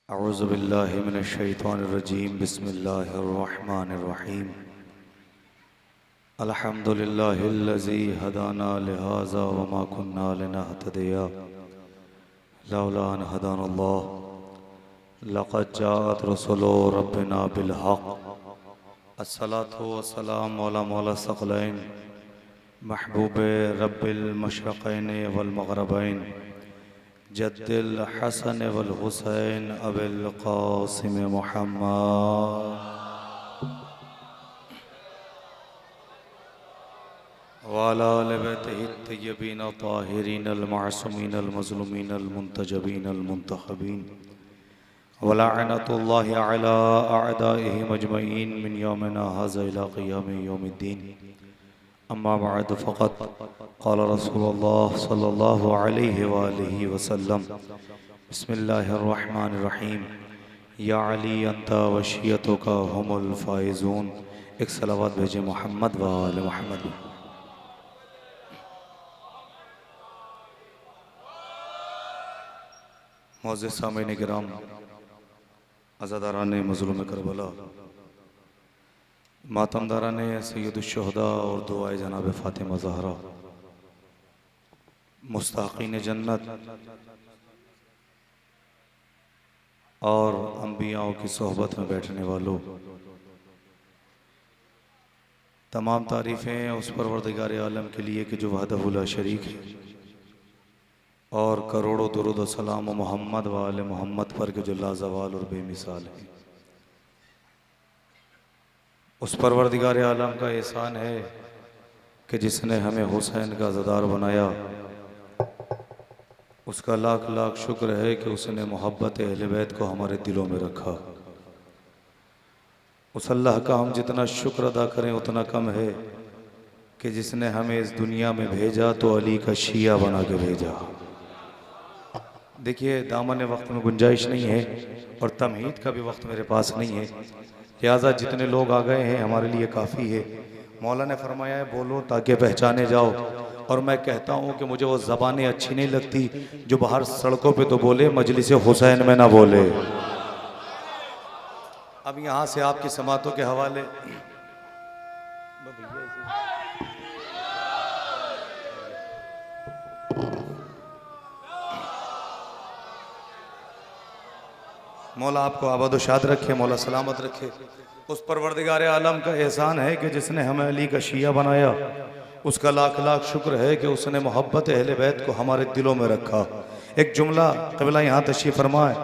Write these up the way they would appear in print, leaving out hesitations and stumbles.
अऊज़ु बिल्लाहि मिनश शैतानिर रजीम बिस्मिल्लाहिर रहमानिर रहीम अल्हम्दुलिल्लाहिल्लज़ी हदाना लिहाज़ा वमा कुन्ना लिनहतदिया लौला अन हदानल्लाह लक़द जाअत रुसुलु रब्बिना बिल हक़ अस्सलातु वस्सलामु अला मौला सकलैन महबूब रब्बिल मशरक़ैन वल मग़रबैन जद्दिल हसन वल हुसैन अबिल क़ासिम मुहम्मद वाला आले बैतिहि तय्यबीन ताहिरीन अल मासूमीन अल मज़लूमीन अल मुंतजबीन अल मुंतखबीन वलअनतुल्लाहि अला अअदाइहिम अजमईन मिन यौमिना हाज़ा इला क़ियाम यौमिद्दीन अम्मा बअद फ़क़द क़ाल रसूलुल्लाह सल्लल्लाहु अलैहि वआलिहि वसल्लम बिस्मिल्लाहिर रहमानिर रहीम या अली अंता वशियतुका हुमुल फ़ाइज़ून। एक सलावत भेजे मोहम्मद व आले मोहम्मद। मौज़िज़ सामीन किराम, अज़ादारान मज़लूम करबला, मातमदारान सय्यदुश्शुहदा और दुआए जनाब फ़ातिमा ज़हरा, मुस्ताक़ीन जन्नत और अंबियाओं की सोहबत में बैठने वालों, तमाम तारीफ़ें उस परवरदिगार आलम के लिए कि जो वहदहु ला शरीक है, और करोड़ों दुरूद व सलाम मोहम्मद व आले मोहम्मद पर के जो लाज़वाल और बेमिसाल है। उस परवरदिगार आलम का एहसान है कि जिसने हमें हुसैन का ज़दार बनाया, उसका लाख लाख शुक्र है कि उसने मोहब्बत अहले बैत को हमारे दिलों में रखा। उस अल्लाह का हम जितना शुक्र अदा करें उतना कम है कि जिसने हमें इस दुनिया में भेजा तो अली का शिया बना के भेजा। देखिए, दामन वक्त में गुंजाइश नहीं है और तमहीद का भी वक्त मेरे पास नहीं है, लिहाजा जितने लोग आ गए हैं हमारे लिए काफ़ी है। मौला ने फरमाया है बोलो ताकि पहचाने जाओ, और मैं कहता हूँ कि मुझे वो ज़बानें अच्छी नहीं लगती जो बाहर सड़कों पे तो बोले, मजलिस हुसैन में ना बोले। अब यहाँ से आपकी समातों के हवाले मौला आपको आबाद शाद रखे, मौला सलामत रखे। उस परवरदिगार आलम का एहसान है कि जिसने हमें अली का शिया बनाया, उसका लाख लाख शुक्र है कि उसने मोहब्बत अहले बैत को हमारे दिलों में रखा। एक जुमला क़िबला यहाँ तशरीफ़ फरमाए,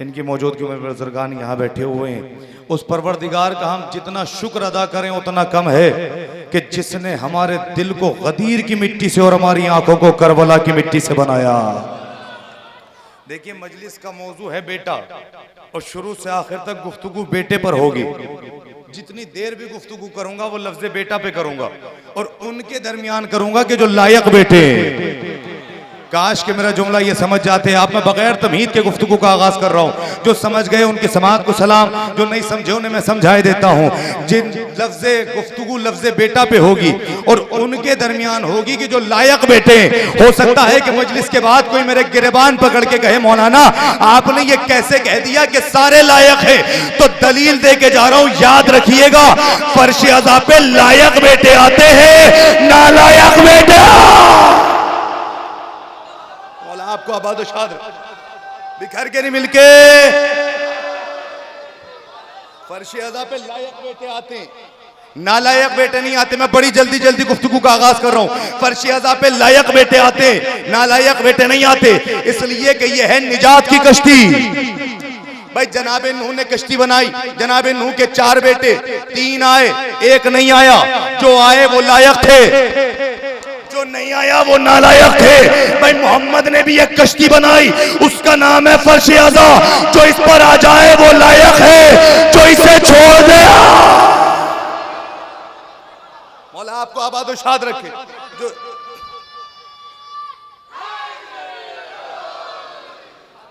इनकी मौजूदगी में बुज़ुर्गान यहाँ बैठे हुए हैं। उस परवरदिगार का हम जितना शुक्र अदा करें उतना कम है कि जिसने हमारे दिल को गदीर की मिट्टी से और हमारी आंखों को करबला की मिट्टी से बनाया। देखिए, मजलिस का मौजू है बेटा, और शुरू से आखिर तक गुफ्तगू बेटे पर होगी। जितनी देर भी गुफ्तगू करूंगा वो लफ्ज़े बेटा पे करूंगा, और उनके दरमियान करूंगा कि जो लायक बेटे। काश के मेरा जुमला ये समझ जाते। आप मैं बगैर तमहीद के गुफ्तगू का आगाज कर रहा हूँ। जो समझ गए उनके समात को सलाम, जो नहीं समझे उन्हें मैं समझाए देता हूँ। जिन लफ्ज़े गुफ्तगू लफ्ज़े बेटा पे होगी और उनके दरमियान होगी कि जो लायक बेटे। हो सकता है कि मजलिस के बाद कोई मेरे गिरबान पकड़ के कहे मौलाना आपने ये कैसे कह दिया कि सारे लायक है, तो दलील दे के जा रहा हूँ, याद रखिएगा फर्श अज़ा पे लायक बेटे आते हैं, नालायक बेटे। आपको आबाद शाद बिखर के नहीं मिलके फर्श अज़ा पे लायक बेटे आते हैं, नालायक बेटे नहीं आते। मैं बड़ी जल्दी जल्दी गुफ्तगू का आगाज कर रहा हूँ। फर्श अज़ा पे लायक बेटे आते, नालायक बेटे नहीं आते, इसलिए कि ये है निजात की कश्ती। भाई जनाबे नूह ने कश्ती बनाई, जनाबे नूह के 4 बेटे, 3 आए, 1 नहीं आया। जो आए वो लायक थे, जो नहीं आया वो नालायक थे। भाई मोहम्मद ने भी एक कश्ती बनाई, उसका नाम है फर्श अज़ा। जो इस पर आ जाए वो लायक है, जो इसे छोड़ दे। मौला आपको आबाद शाद रखे। जो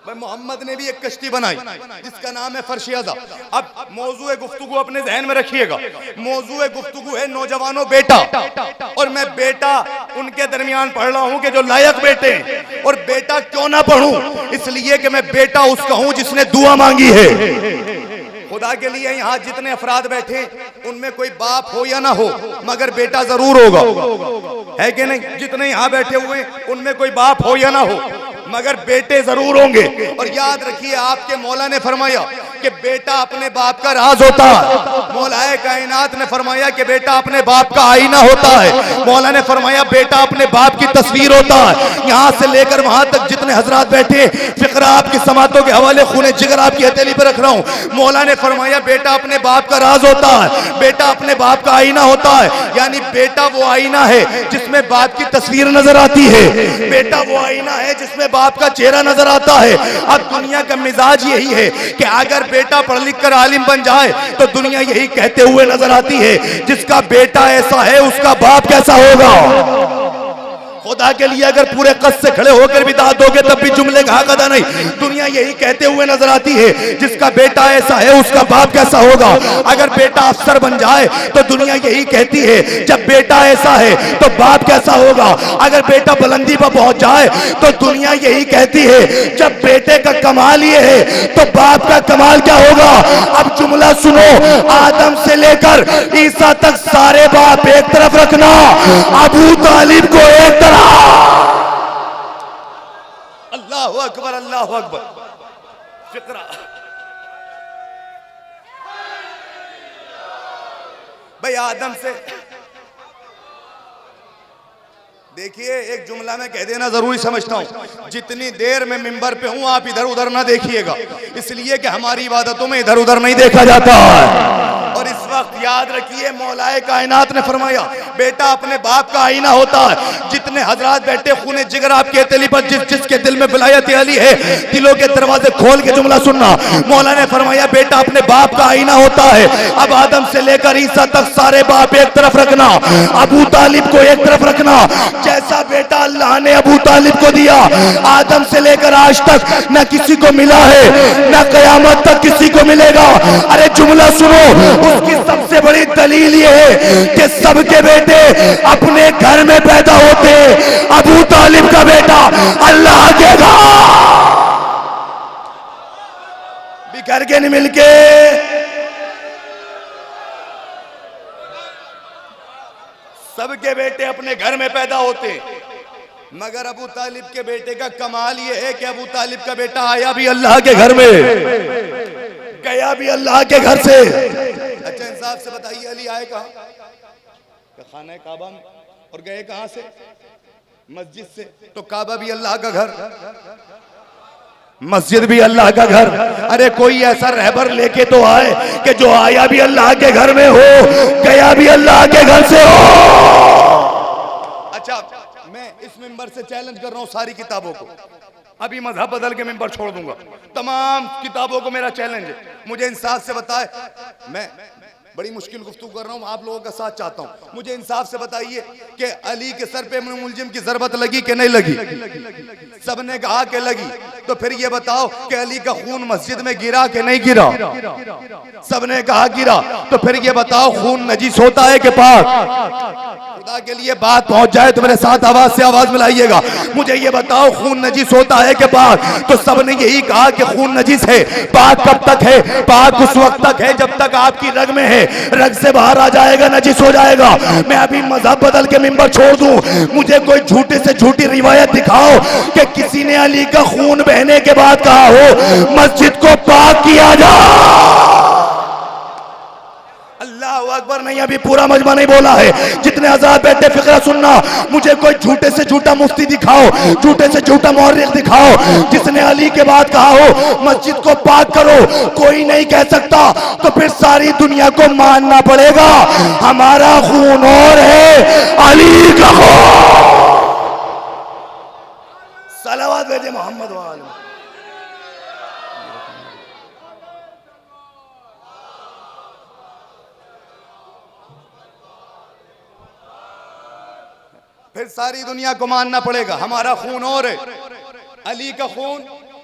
भाई मोहम्मद ने भी एक कश्ती बनाई जिसका नाम है फर्शियाजा। अब मौजूए गुफ्तगू अपने जहन में रखिएगा, मौजूए गुफ्तगू है नौजवानों बेटा, और मैं बेटा उनके दरमियान पढ़ रहा हूं कि जो लायक बेटे हैं। और बेटा क्यों ना पढ़ूं, इसलिए कि मैं बेटा उसका हूं जिसने दुआ मांगी है। खुदा के लिए यहाँ जितने अफराद बैठे उनमें कोई बाप हो या ना हो, मगर बेटा जरूर होगा, है कि नहीं? जितने यहाँ बैठे हुए उनमें कोई बाप हो या ना हो, मगर बेटे जरूर होंगे। और याद रखिए, आपके मौला ने फरमाया कि बेटा अपने बाप का राज होता है। मौलाए कायनात ने फरमाया कि बेटा अपने बाप का आईना होता है। मौला ने फरमाया बेटा अपने बाप की तस्वीर होता है। यहाँ से लेकर वहां तक जितने हजरात बैठे, फिक्रा आपकी समातों के हवाले खूने जिगर आपकी हथेली पर रख रहा हूँ। मौला ने फरमाया बेटा अपने बाप का राज होता है, बेटा अपने बाप का आईना होता है। यानी बेटा वो आईना है जिसमें बाप की तस्वीर नजर आती है, बेटा वो आईना है जिसमें बाप का चेहरा नजर आता है। अब दुनिया का मिजाज यही है कि अगर बेटा पढ़ लिख कर आलिम बन जाए तो दुनिया यही कहते हुए नजर आती है, जिसका बेटा ऐसा है उसका बाप कैसा होगा। खुदा के लिए अगर पूरे कद से खड़े होकर भी दाद दोगे तब भी जुमले का हक अदा नहीं। दुनिया यही कहते हुए नजर आती है, जिसका बेटा ऐसा है उसका बाप कैसा होगा। अगर बेटा अफसर बन जाए तो दुनिया यही कहती है, जब बेटा ऐसा है तो बाप कैसा होगा। अगर बेटा बुलंदी पर पहुंच जाए तो दुनिया यही कहती है, जब बेटे का कमाल ये है तो बाप का कमाल क्या होगा। अब जुमला सुनो, आदम से लेकर ईसा तक सारे बाप एक तरफ रखना, अबू तालिब को एक तरफ। अल्लाहु अकबर, अल्लाहु अकबर। फिक्रा भाई आदम से देखिए, एक जुमला में कह देना जरूरी समझता हूं, जितनी देर मैं मिंबर पे हूं आप इधर उधर ना देखिएगा, इसलिए कि हमारी इबादतों में इधर उधर नहीं देखा जाता है। और इस वक्त याद रखिए, मौलाए कायनात ने फरमाया बेटा अपने बाप का आईना होता है। जितने हजरात बैठे खूने जिगर आपके हथेली पर, जिसके दिल में विलायत अली है, दिलों के दरवाजे खोल के जुमला सुनना। मौला ने फरमाया बेटा अपने बाप का आईना होता है। अब आदम से लेकर ईसा तक सारे बाप एक तरफ रखना, अबू तालिब को एक तरफ रखना। जैसा बेटा अल्लाह ने अबू तालिब को दिया, आदम से लेकर आज तक न किसी को मिला है, न कयामत तक किसी को मिलेगा। अरे जुमला सुनो, उसकी सबसे बड़ी दलील ये है कि सबके बेटे अपने घर में पैदा होते। अबू तालिब का बेटा अल्लाह के घर बिखर के नहीं मिलके, सबके बेटे अपने घर में पैदा होते। मगर अबू तालिब के बेटे का कमाल ये है कि अबू तालिब का बेटा आया भी अल्लाह के घर में, गया भी अल्लाह के घर से। अच्छा इंसाफ से बताइए, अली आए कहां? खाना काबा में, और गए कहां से? मस्जिद से। तो काबा भी अल्लाह का घर, मस्जिद भी अल्लाह का घर। अरे कोई ऐसा रहबर लेके तो आए कि जो आया भी अल्लाह के घर में हो, गया भी अल्लाह के घर से हो। अच्छा, मैं इस मिंबर से चैलेंज कर रहा हूं सारी किताबों को, अभी मजहब बदल के मिंबर छोड़ दूंगा। तमाम किताबों को मेरा चैलेंज है, मुझे इंसाफ से बताए। मैं बड़ी मुश्किल गुफ्तगू कर रहा हूँ, आप लोगों का साथ चाहता हूँ। मुझे इंसाफ से बताइए कि अली के सर पे मुलजिम की जरूरत लगी कि नहीं लगी? सबने कहा कि लगी। तो फिर ये बताओ कि अली का खून मस्जिद में गिरा कि नहीं गिरा? सबने कहा गिरा। तो फिर ये बताओ खून नजीस होता है कि पाक? खुदा के लिए बात पहुंच जाए तो मेरे साथ आवाज से आवाज मिलाइएगा। मुझे ये बताओ खून नजीस होता है कि पाक? तो सबने यही कहा कि खून नजीस है। पाक कब तक है? पाक उस वक्त तक है जब तक आपकी रग में है, रग से बाहर आ जाएगा नजीस हो जाएगा। मैं अभी मजहब बदल के मिंबर छोड़ दूं, मुझे कोई झूठी से झूठी रिवायत दिखाओ कि किसी ने अली का खून बहने के बाद कहा हो मस्जिद को पाक किया जाए। अल्लाहु अकबर नहीं, अभी पूरा मजमा नहीं बोला है। जितने हज़रात बैठे फिक्रा सुनना, मुझे कोई झूठे से झूठा मुफ्ती दिखाओ, झूठे से झूठा मुअर्रिख दिखाओ जिसने अली के बाद कहा हो मस्जिद को पाक करो। कोई नहीं कह सकता, तो फिर सारी दुनिया को मानना पड़ेगा हमारा खून और है अली का खून। सलावत भेजे मोहम्मद वाले। फिर सारी दुनिया को मानना पड़ेगा हमारा खून और है अली का खून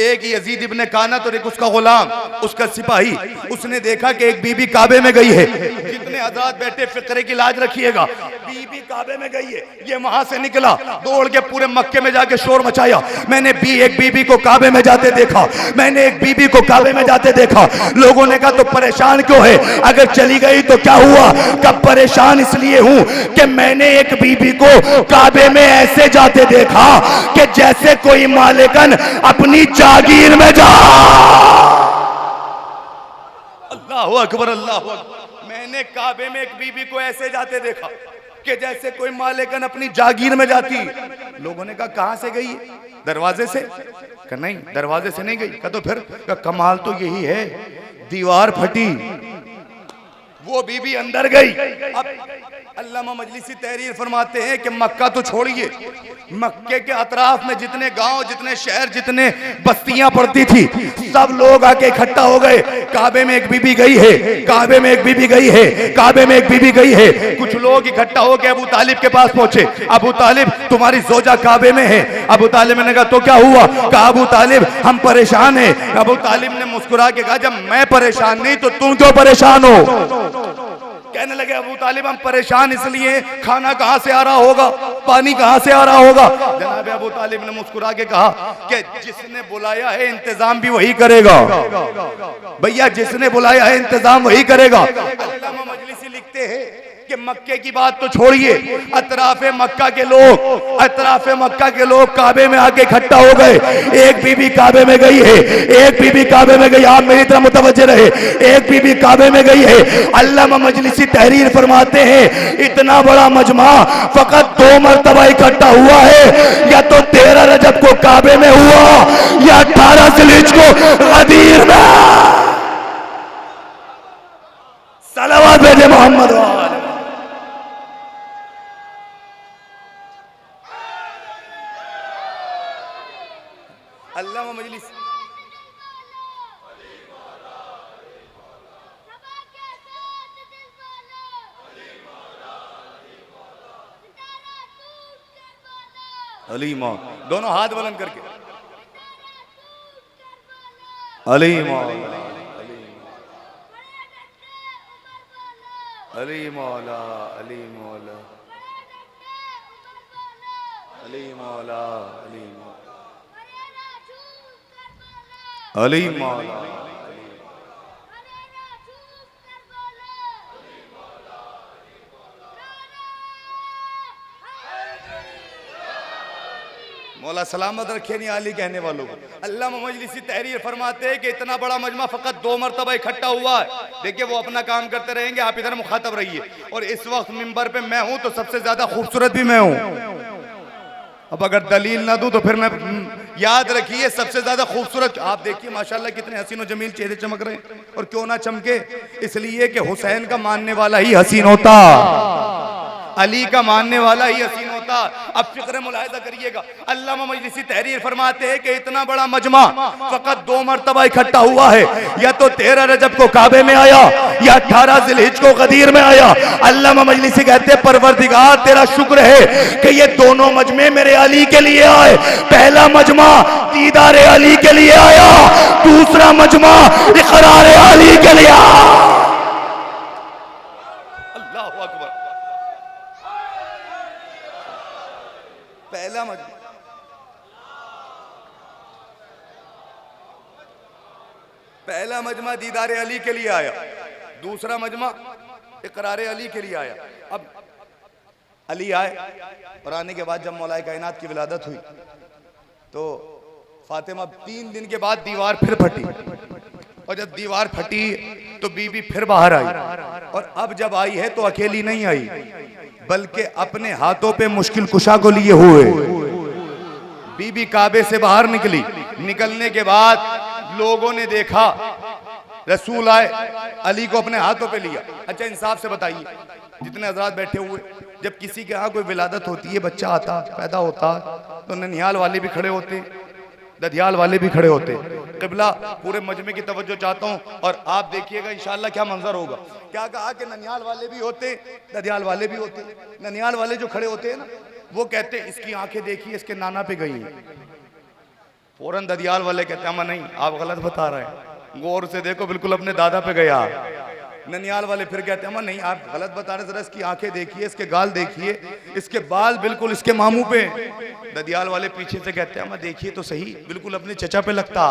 एक यजीद इब्ने कानत और एक उसका गुलाम, उसका सिपाही, उसने देखा कि एक बीबी काबे में गई है। जितने हजरात बैठे फिक्रे की लाज रखिएगा, बीबी काबे में गई है, ये वहां से निकला, दौड़ के पूरे मक्के में जाके शोर मचाया, मैंने एक बीबी को काबे में जाते देखा, मैंने एक बीबी को काबे में जाते देखा। लोगों ने कहा तो परेशान क्यों है, अगर चली गई तो क्या हुआ? कब परेशान इसलिए हूं कि मैंने एक बीबी को काबे में ऐसे जाते देखा कि जैसे कोई मालिकन अपनी जागीर में जा। अल्लाह अकबर, अल्लाह अकबर। मैंने काबे में एक बीबी को ऐसे जाते देखा कि जैसे कोई मालिकन अपनी जागीर में जाती। लोगों ने कहा कहां से गई? दरवाजे से? कहा नहीं, दरवाजे से नहीं गई। कहा तो फिर? कहा कमाल तो यही है, दीवार फटी, वो बीबी अंदर गई। अब अल्लामा मजलिसी तहरीर फरमाते हैं कि मक्का तो छोड़िए, मक्के के अतराफ में जितने गांव, जितने शहर, जितने बस्तियां पड़ती थी, सब लोग आके इकट्ठा हो गए। काबे में एक बीबी गई है, काबे में एक बीबी गई है, काबे में एक बीबी गई है। कुछ लोग इकट्ठा होकर अबू तालिब के पास पहुंचे। अबू तालिब, तुम्हारी जोजा काबे में है। अबू तालिब ने कहा तो क्या हुआ? कहा अबू तालिब हम परेशान हैं। अबू तालिब ने मुस्कुरा के कहा जब मैं परेशान नहीं तो तुम क्यों परेशान हो? कहने लगे अबू तालिब हम परेशान इसलिए, खाना कहां से आ रहा होगा, पानी कहां से आ रहा होगा? जनाब अबू तालिब ने मुस्कुरा के कहा कि जिसने बुलाया है इंतजाम भी वही करेगा। भैया जिसने बुलाया है इंतजाम वही करेगा। अल्लामा मजलिसी लिखते हैं कि मक्के की बात तो छोड़िए, अतराफे मक्का के लोग, अतराफे मक्का के लोग काबे में आके इकट्ठा हो गए। एक बीबी काबे में गई है, एक बीबी काबे में गई, आप मेरी तरफ मुतवज्जे रहे, एक बीबी काबे में गई है। अल्लामा मजलिसी तहरीर फरमाते हैं इतना बड़ा मजमा फकत 2 मरतबा इकट्ठा हुआ है, या तो 13 रजब को काबे में हुआ या 18 जिलहिज को गदीर में। सलावत भेजे मोहम्मद। अल्लामा मजलिस अली मौला, दोनों हाथ बुलंद करके अली मौला, अली मौला, अली मौला, अली मौला, अली मौला, मौला सलामत रखे नहीं आली कहने वालों को। अल्लामा मजलिसी तहरीर फरमाते हैं कि इतना बड़ा मजमा फकत 2 मरतबा इकट्ठा हुआ है। देखिए वो अपना काम करते रहेंगे, आप इधर मुखातब रहिए। और इस वक्त मिंबर पे मैं हूं तो सबसे ज्यादा खूबसूरत भी मैं हूं। अब अगर दलील ना दूं तो फिर मैं, याद रखिए सबसे ज्यादा खूबसूरत आप देखिए माशाल्लाह कितने हसीन और जमील चेहरे चमक रहे हैं। और क्यों ना चमके, इसलिए कि हुसैन का मानने वाला ही हसीन होता, अली का मानने वाला ही हसीन होता। अब फिक्र मुलाहिजा करिएगा, अल्लामा मजलिसी तहरीर फरमाते हैं कि इतना बड़ा मजमा फकत 2 मरतबा इकट्ठा हुआ है, या तो 13 रजब को काबे में आया या 18 जिलहिज को गदीर में आया। अल्लामा मजलिसी कहते हैं परवरदिगार तेरा शुक्र है कि ये दोनों मजमे मेरे अली के लिए आए। पहला मजमा दीदार अली के लिए आया, दूसरा मजमा इकरार अली के लिए आया। अल्लाहु अकबर। पहला मजमा दीदार अली के लिए आया, दूसरा मजमा इकरार अली के लिए आया। अब अली आए और आने के बाद जब मौलाए कायनात की विलादत हुई तो फातिमा 3 दिन के बाद दीवार फिर फटी, और जब दीवार फटी तो बीबी फिर बाहर आई। और अब जब आई है तो अकेली नहीं आई, बल्कि अपने हाथों पे मुश्किल कुशा को लिए हुए बीबी काबे से बाहर निकली। निकलने के बाद लोगों ने देखा रसूल आए, अली को अपने हाथों पे लिया। अच्छा इंसाफ से बताइए, जितने हजरात बैठे हुए, जब किसी के यहाँ कोई विलादत होती है, बच्चा आता पैदा होता, तो ननिहाल वाले भी खड़े होते, ददियाल वाले भी खड़े होते। क़िबला पूरे मजमे की तवज्जो चाहता हूँ और आप देखिएगा इंशाअल्लाह क्या मंजर होगा। क्या कहा कि ननिहाल वाले भी होते, ददियाल वाले भी होते। ननिहाल वाले जो खड़े होते हैं ना, वो कहते इसकी आंखें देखिए इसके नाना पे गई, फौरन ददियाल वाले कहते हैं अम्मा नहीं, आप गलत बता रहे हैं, गौर से देखो, बिल्कुल अपने दादा पे गया। ननियाल वाले फिर कहते हैं अम्मा नहीं, आप गलत बता रहे, जरा इसकी आंखें देखिए, इसके गाल देखिए, इसके बाल बिल्कुल इसके मामू पे। ददियाल वाले पीछे से कहते हैं अम्मा देखिए तो सही, बिल्कुल अपने चचा पे लगता,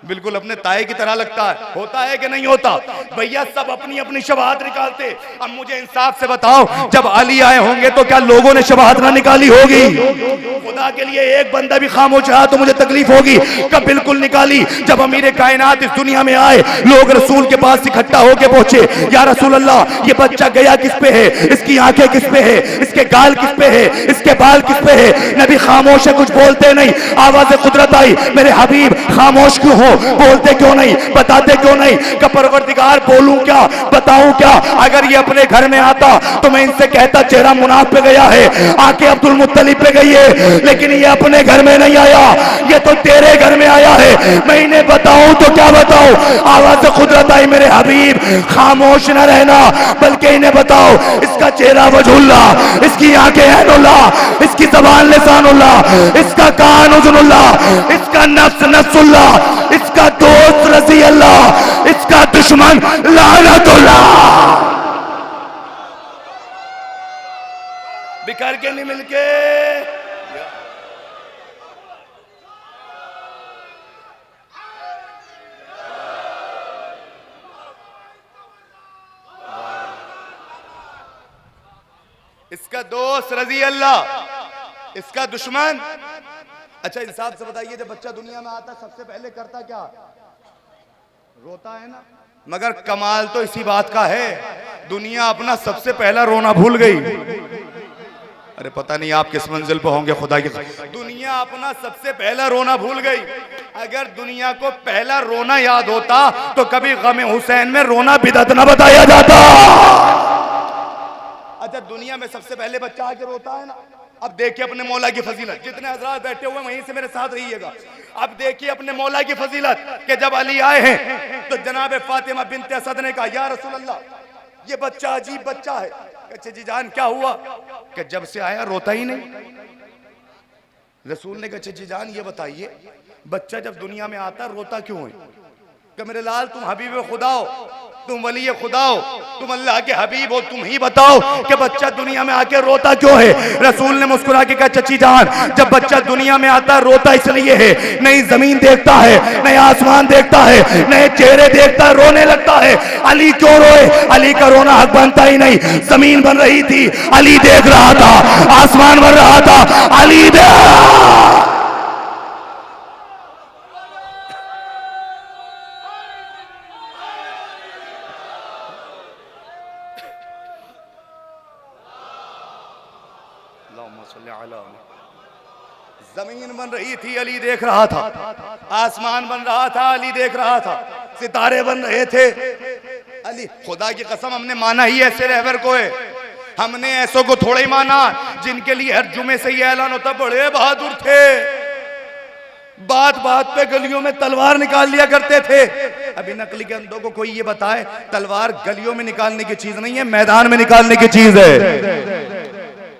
बिल्कुल अपने ताए की तरह लगता है। होता है कि नहीं होता? भैया सब अपनी अपनी शबाहत निकालते। अब मुझे इंसाफ से बताओ, जब अली आए होंगे तो क्या लोगों ने शबाहत ना निकाली होगी? खुदा के लिए एक बंदा भी खामोश रहा तो मुझे तकलीफ होगी। कब बिल्कुल निकाली। जब अमीर कायनात इस दुनिया में आए, लोग रसूल के पास इकट्ठा होके पहुंचे, या रसूल अल्लाह, ये बच्चा गया किस पे है, इसकी आंखें किस पे है, इसके गाल किस पे है, इसके बाल किस पे है? नबी खामोश है, कुछ बोलते नहीं। आवाज़ कुदरत आई, मेरे हबीब खामोश क्यों हो, बोलते क्यों नहीं, बताते क्यों नहीं? का परवरदिगार बोलूं क्या, बताऊं क्या? अगर ये अपने घर में आता तो मैं इनसे कहता चेहरा मुनाफ पे गया है, आके अब्दुल मुत्तलिब पे गई है, लेकिन ये अपने घर में नहीं आया, ये तो तेरे घर में आया है। मैं इन्हें बताऊं तो क्या बताऊं? आवाज़ कुदरत आई, मेरे हबीब खामोश न रहना, बल्कि इन्हें बताओ, इसका चेहरा वजहुल्लाह, इसकी आंखें ऐनुल्लाह, इसकी ज़बान लिसानुल्लाह, इसका कान उज़ुनुल्लाह, इसका नफ्स नफ्सुल्लाह, इसका दोस्त रज़ी अल्लाह, इसका दुश्मन लानतुल्लाह। बिखर के नहीं मिलके। इसका दोस्त रज़ी अल्लाह, इसका दुश्मन। अच्छा इंसाफ से बताइए, जब बच्चा दुनिया में आता सबसे पहले करता क्या? रोता है ना। मगर कमाल तो इसी बात का है, दुनिया अपना सबसे पहला रोना भूल गई। अरे पता नहीं आप किस मंजिल पे होंगे, खुदा की दुनिया अपना सबसे पहला रोना भूल गई। अगर दुनिया को पहला रोना याद होता तो कभी गम हुसैन में रोना बिदअत न बताया जाता। अच्छा दुनिया में सबसे पहले बच्चा आके रोता है ना। अब देखिए अपने मौला की फजीलत, जितने हजरात बैठे हुए वहीं से मेरे साथ रहिएगा। अब देखिए अपने मौला की फजीलत कि जब अली आए हैं तो जनाब फातिमा बिनते असद ने कहा, या रसूल अल्लाह, ये बच्चा अजीब बच्चा है। कच्चे जी जान क्या हुआ? कि जब से आया रोता ही नहीं। रसूल ने कहा, जी जान ये बताइए, बच्चा जब दुनिया में आता रोता क्यों है? कि मेरे लाल तुम हबीब खुदा हो, तुम वली खुदा हो, तुम अल्लाह के हबीब हो, तुम ही बताओ कि बच्चा दुनिया में आके रोता क्यों है? रसूल ने मुस्कुरा के कहा, चची जान जब बच्चा दुनिया में आता रोता इसलिए है, नई जमीन देखता है, नए आसमान देखता है, नए चेहरे देखता है, रोने लगता है। अली क्यों रोए? अली का रोना हक बनता ही नहीं। जमीन बन रही थी, अली देख रहा था, आसमान बन रहा था, अली देख। जमीन बन रही थी, अली देख रहा था, आसमान बन रहा था, अली देख रहा था, सितारे बन रहे थे, अली। खुदा की कसम हमने माना ही ऐसे रहबर को है, हमने ऐसों को थोड़ा ही माना जिनके लिए हर जुमे से ये ऐलान होता बड़े बहादुर थे, बात बात पे गलियों में तलवार निकाल लिया करते थे। अभी नकली के अंधों को कोई ये बताए तलवार गलियों में निकालने की चीज नहीं है, मैदान में निकालने की चीज है।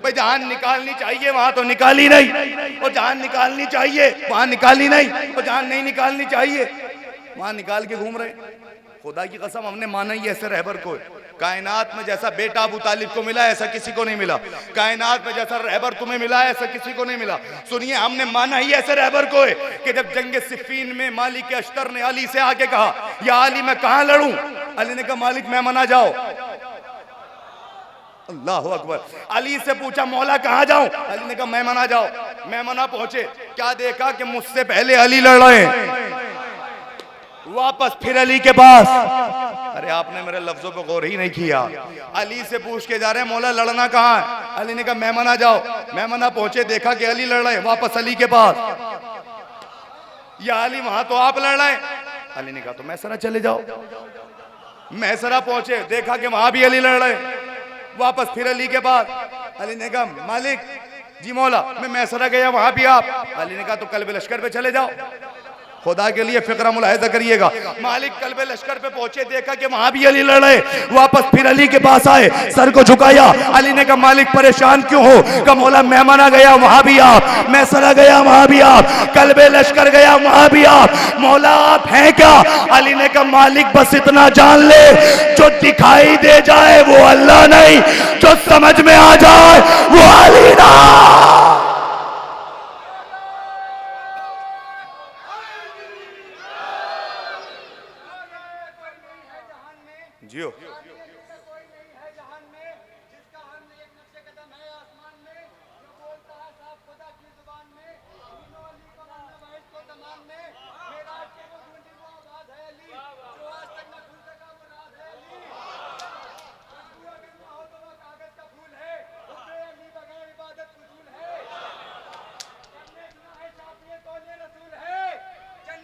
भाई जान निकालनी चाहिए वहां तो निकाली नहीं, वो जान निकालनी चाहिए वहां निकाली नहीं, वो जान नहीं निकालनी चाहिए वहां निकाल के घूम रहे। खुदा की कसम हमने माना ही ऐसे रहबर को। कायनात में जैसा बेटा अबू तालिब को मिला ऐसा किसी को नहीं मिला, कायनात में जैसा रहबर तुम्हें मिला ऐसा किसी को नहीं मिला। सुनिए हमने माना ही ऐसे रहबर को है कि जब जंग सिफीन में मालिक अश्तर ने अली से आके कहा, या अली मैं कहां लड़ूं? अली ने कहा मालिक मैं मना जाओ। अल्लाह अकबर। अली से पूछा मौला कहां जाऊं? अली ने कहा मैं मना जाओ। मैं मना पहुंचे, क्या देखा कि मुझसे पहले अली लड़ रहे हैं। वापस फिर अली के पास, अरे आपने मेरे लफ्जों पे गौर ही नहीं किया। अली से पूछ के जा रहे हैं मौला लड़ना कहां है? अली ने कहा मैं मना जाओ। मैं मना पहुंचे, देखा कि अली लड़ रहे हैं, वापस अली के पास, या अली वहां तो आप लड़ रहे हैं। अली ने कहा तो मैसरा चले जाओ। मैसरा पहुंचे, देखा कि वहां भी अली लड़ रहे हैं, वापस फिर अली के पास। अली ने कहा मालिक जी मौला मैं मैसरा गया वहां भी आप। अली ने कहा तो कल लश्कर पे चले जाओ। खुदा के लिए फिक्र मुलाहिजा करिएगा। मालिक कल्ब लश्कर पे पहुंचे, देखा कि वहां भी अली लड़ रहे, वापस फिर अली के पास आए, सर को झुकाया। अली ने कहा मालिक परेशान क्यों हो? कहा मौला मेहमान आ गया वहां भी आप, मैसरा गया वहां भी आप, कल्ब लश्कर गया वहां भी आप, मौला आप हैं क्या? अली ने कहा मालिक बस इतना जान ले, जो दिखाई दे जाए वो अल्लाह नहीं, जो समझ में आ जाए वो अली ना। जियो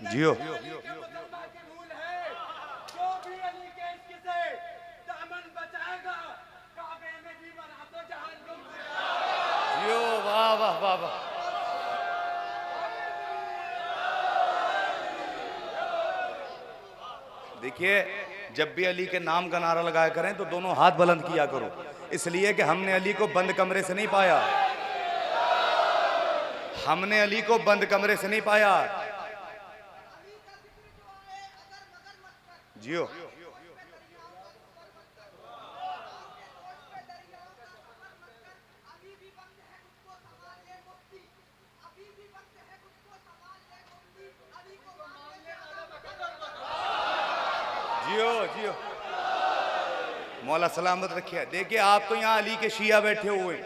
जियो जियो, वाह वाह वाह वाह। देखिए जब भी अली के नाम का नारा लगाया करें तो दोनों हाथ बुलंद किया करो, इसलिए कि हमने अली को बंद कमरे से नहीं पाया, हमने अली को बंद कमरे से नहीं पाया। जियो जियो जियो, मौला सलामत रखिए। देखिए आप तो यहाँ अली के शिया बैठे हुए,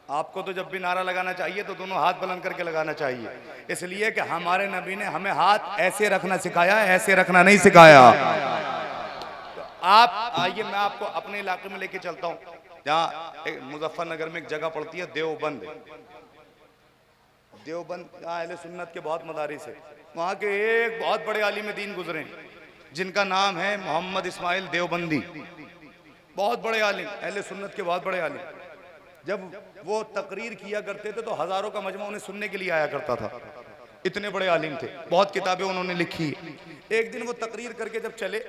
आपको तो जब भी नारा लगाना चाहिए तो दोनों हाथ बुलंद करके लगाना चाहिए, इसलिए कि हमारे नबी ने हमें हाथ ऐसे रखना सिखाया है, ऐसे रखना नहीं सिखाया। तो आप आइए मैं आपको अपने इलाके में लेके चलता हूँ, जहाँ मुजफ्फरनगर में एक जगह पड़ती है देवबंद। देवबंद अहले सुन्नत के बहुत मदारिस है, वहाँ के एक बहुत बड़े आलिम दीन गुजरे जिनका नाम है मोहम्मद इस्माइल देवबंदी, बहुत बड़े आलिम, अहले सुन्नत के बहुत बड़े आलिम। जब वो तकरीर किया करते थे तो हजारों का मजमा उन्हें सुनने के लिए आया करता था, इतने बड़े आलिम थे, बहुत किताबें उन्होंने लिखी। एक दिन वो तकरीर करके जब चले,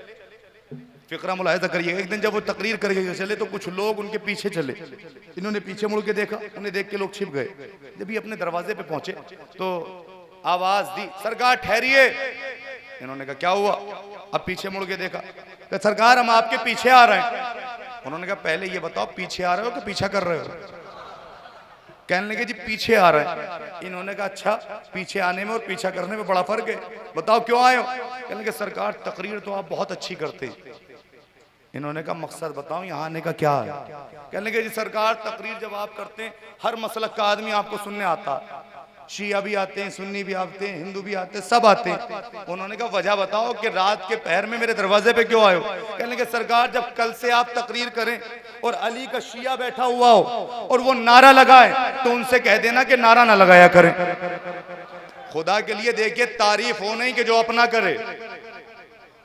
फिक्रा मुलाहिजा करिए, एक दिन जब वो तकरीर करके चले तो कुछ लोग उनके पीछे चले, इन्होंने पीछे मुड़ के देखा, उन्हें देख के लोग छिप गए। जब ये अपने दरवाजे पे पहुंचे तो आवाज दी, सरकार ठहरिए। इन्होंने कहा क्या हुआ? अब पीछे मुड़ के देखा, कि सरकार हम आपके पीछे आ रहे हैं। उन्होंने कहा पहले ये बताओ पीछे आ रहे हो कि पीछा कर रहे हो? कहने लगे जी पीछे आ रहे हैं। इन्होंने कहा अच्छा, पीछे आने में और पीछा करने में बड़ा फर्क है, बताओ क्यों आए हो? कहने लगे सरकार तकरीर तो आप बहुत अच्छी करते। इन्होंने कहा मकसद बताओ यहाँ आने का क्या है? कहने लगे जी सरकार तकरीर जब आप करते हैं हर मसलक का आदमी आपको सुनने आता, शिया भी आते हैं, सुन्नी भी आते हैं, हिंदू भी आते हैं, सब आते हैं। उन्होंने कहा वजह बताओ कि रात के पहर में मेरे दरवाजे पे क्यों आए हो? कहने लगे सरकार जब कल से आप तकरीर करें और अली का शिया बैठा हुआ हो और वो नारा लगाए तो उनसे कह देना कि नारा ना लगाया करें। खुदा के लिए देखिए, तारीफ हो नहीं कि जो अपना करे,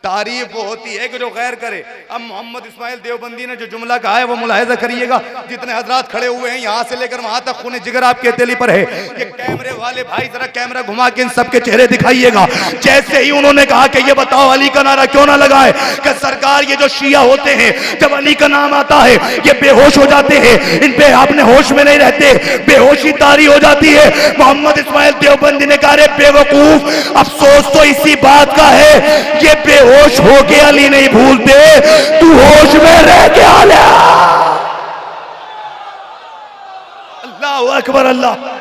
तारीफ वो होती है कि जो गैर करे। अब मोहम्मद इस्माइल देवबंदी ने जो जुमला कहा है वो मुलाहिजा करिएगा, जितने हजरात खड़े हुए हैं यहाँ से लेकर वहां तक खून जिगर आपके हथेली पर है। ये कैमरे वाले भाई जरा कैमरा घुमा के इन सबके चेहरे दिखाइएगा। जैसे ही उन्होंने कहा कि ये बताओ अली का नारा क्यों ना लगाए, कि सरकार ये जो शिया होते हैं जब अली का नाम आता है ये बेहोश हो जाते हैं, इन पे अपने होश में नहीं रहते, बेहोशी तारी हो जाती है। मोहम्मद इस्माइल देवबंदी ने कहा बेवकूफ, अफसोस तो इसी बात का है ये होश हो के अली नहीं भूलते, तू होश में रह के आला। अल्लाह अकबर अल्लाह।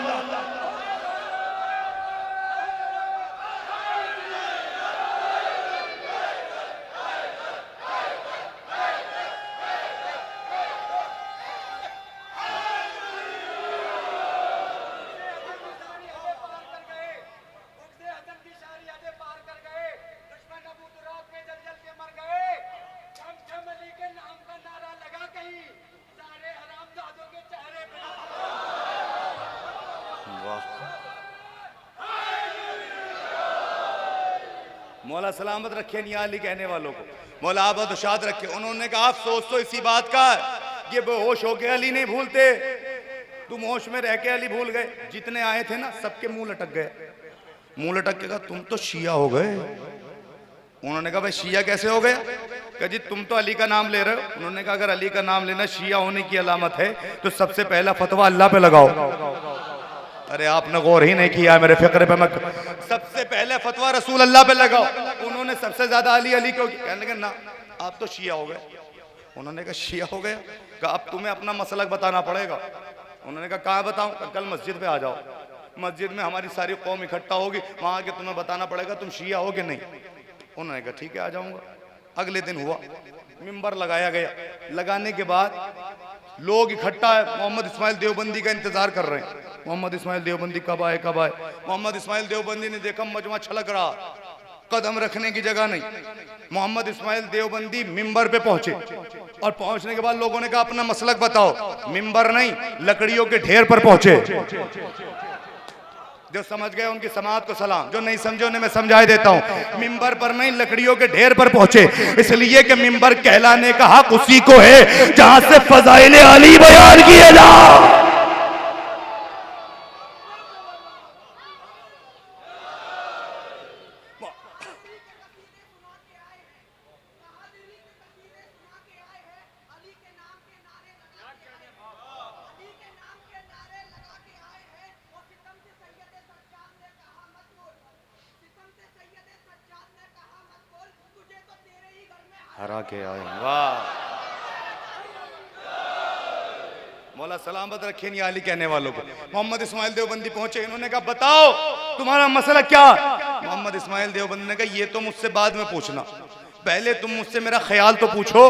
मौला सलामत रखे निया अली कहने वालों को, मौला आबाद शाद रखे। उन्होंने कहा अफसोस तो इसी बात का ये बेहोश हो के अली नहीं भूलते, तुम होश में रह के अली भूल गए। जितने आए थे ना सबके मुंह लटक गए। मुंह लटक के कहा तुम तो शिया हो गए। उन्होंने कहा भाई शिया कैसे हो गया? कहा जी तुम तो अली का नाम ले रहे हो। उन्होंने कहा अगर अली का नाम लेना शिया होने की अलामत है तो सबसे पहला फतवा अल्लाह पे लगाओ। अरे आपने गौर ही नहीं किया मेरे फिक्र पे। मैं सबसे पहले फतवा रसूल अल्लाह पे लगाओ। उन्होंने सबसे ज्यादा अली अली क्यों? कहने लगे ना आप तो शिया हो गए। उन्होंने कहा शिया हो गया? कहा अब तुम्हें अपना मसलक बताना पड़ेगा। उन्होंने कहा कहाँ बताऊं? कल मस्जिद पे आ जाओ, मस्जिद में हमारी सारी कौम इकट्ठा होगी, वहां के तुम्हें बताना पड़ेगा तुम शिया हो कि नहीं। उन्होंने कहा ठीक है आ जाऊंगा। अगले दिन हुआ, मिंबर लगाया गया। लगाने के बाद लोग इकट्ठा है, मोहम्मद इस्माइल देवबंदी का इंतजार कर रहे हैं। मोहम्मद इस्माइल देवबंदी कब आए कब आए। मोहम्मद इस्माइल देवबंदी ने देखा मजमा छलक रहा, कदम रखने की जगह नहीं। मोहम्मद इस्माइल देवबंदी मिंबर पे पहुंचे और पहुंचने के बाद लोगों ने कहा अपना मसलक बताओ। मिंबर नहीं, लकड़ियों के ढेर पर पहुंचे। जो समझ गए उनकी समाअत को सलाम, जो नहीं समझे उन्हें मैं समझाई देता हूं। मिंबर पर नहीं, लकड़ियों के ढेर पर पहुंचे, इसलिए कि मिंबर कहलाने का हक उसी को है जहां से फजाइले अली बयान किए जाओ। हरा के आए। वाह, मौला सलामत रखे नहीं अली कहने वालों को। मोहम्मद इस्माइल देवबंदी पहुंचे, इन्होंने कहा बताओ तुम्हारा मसला क्या। मोहम्मद इस्माइल देवबंदी ने कहा ये तो मुझसे बाद में पूछना, पहले तुम मुझसे मेरा ख्याल तो पूछो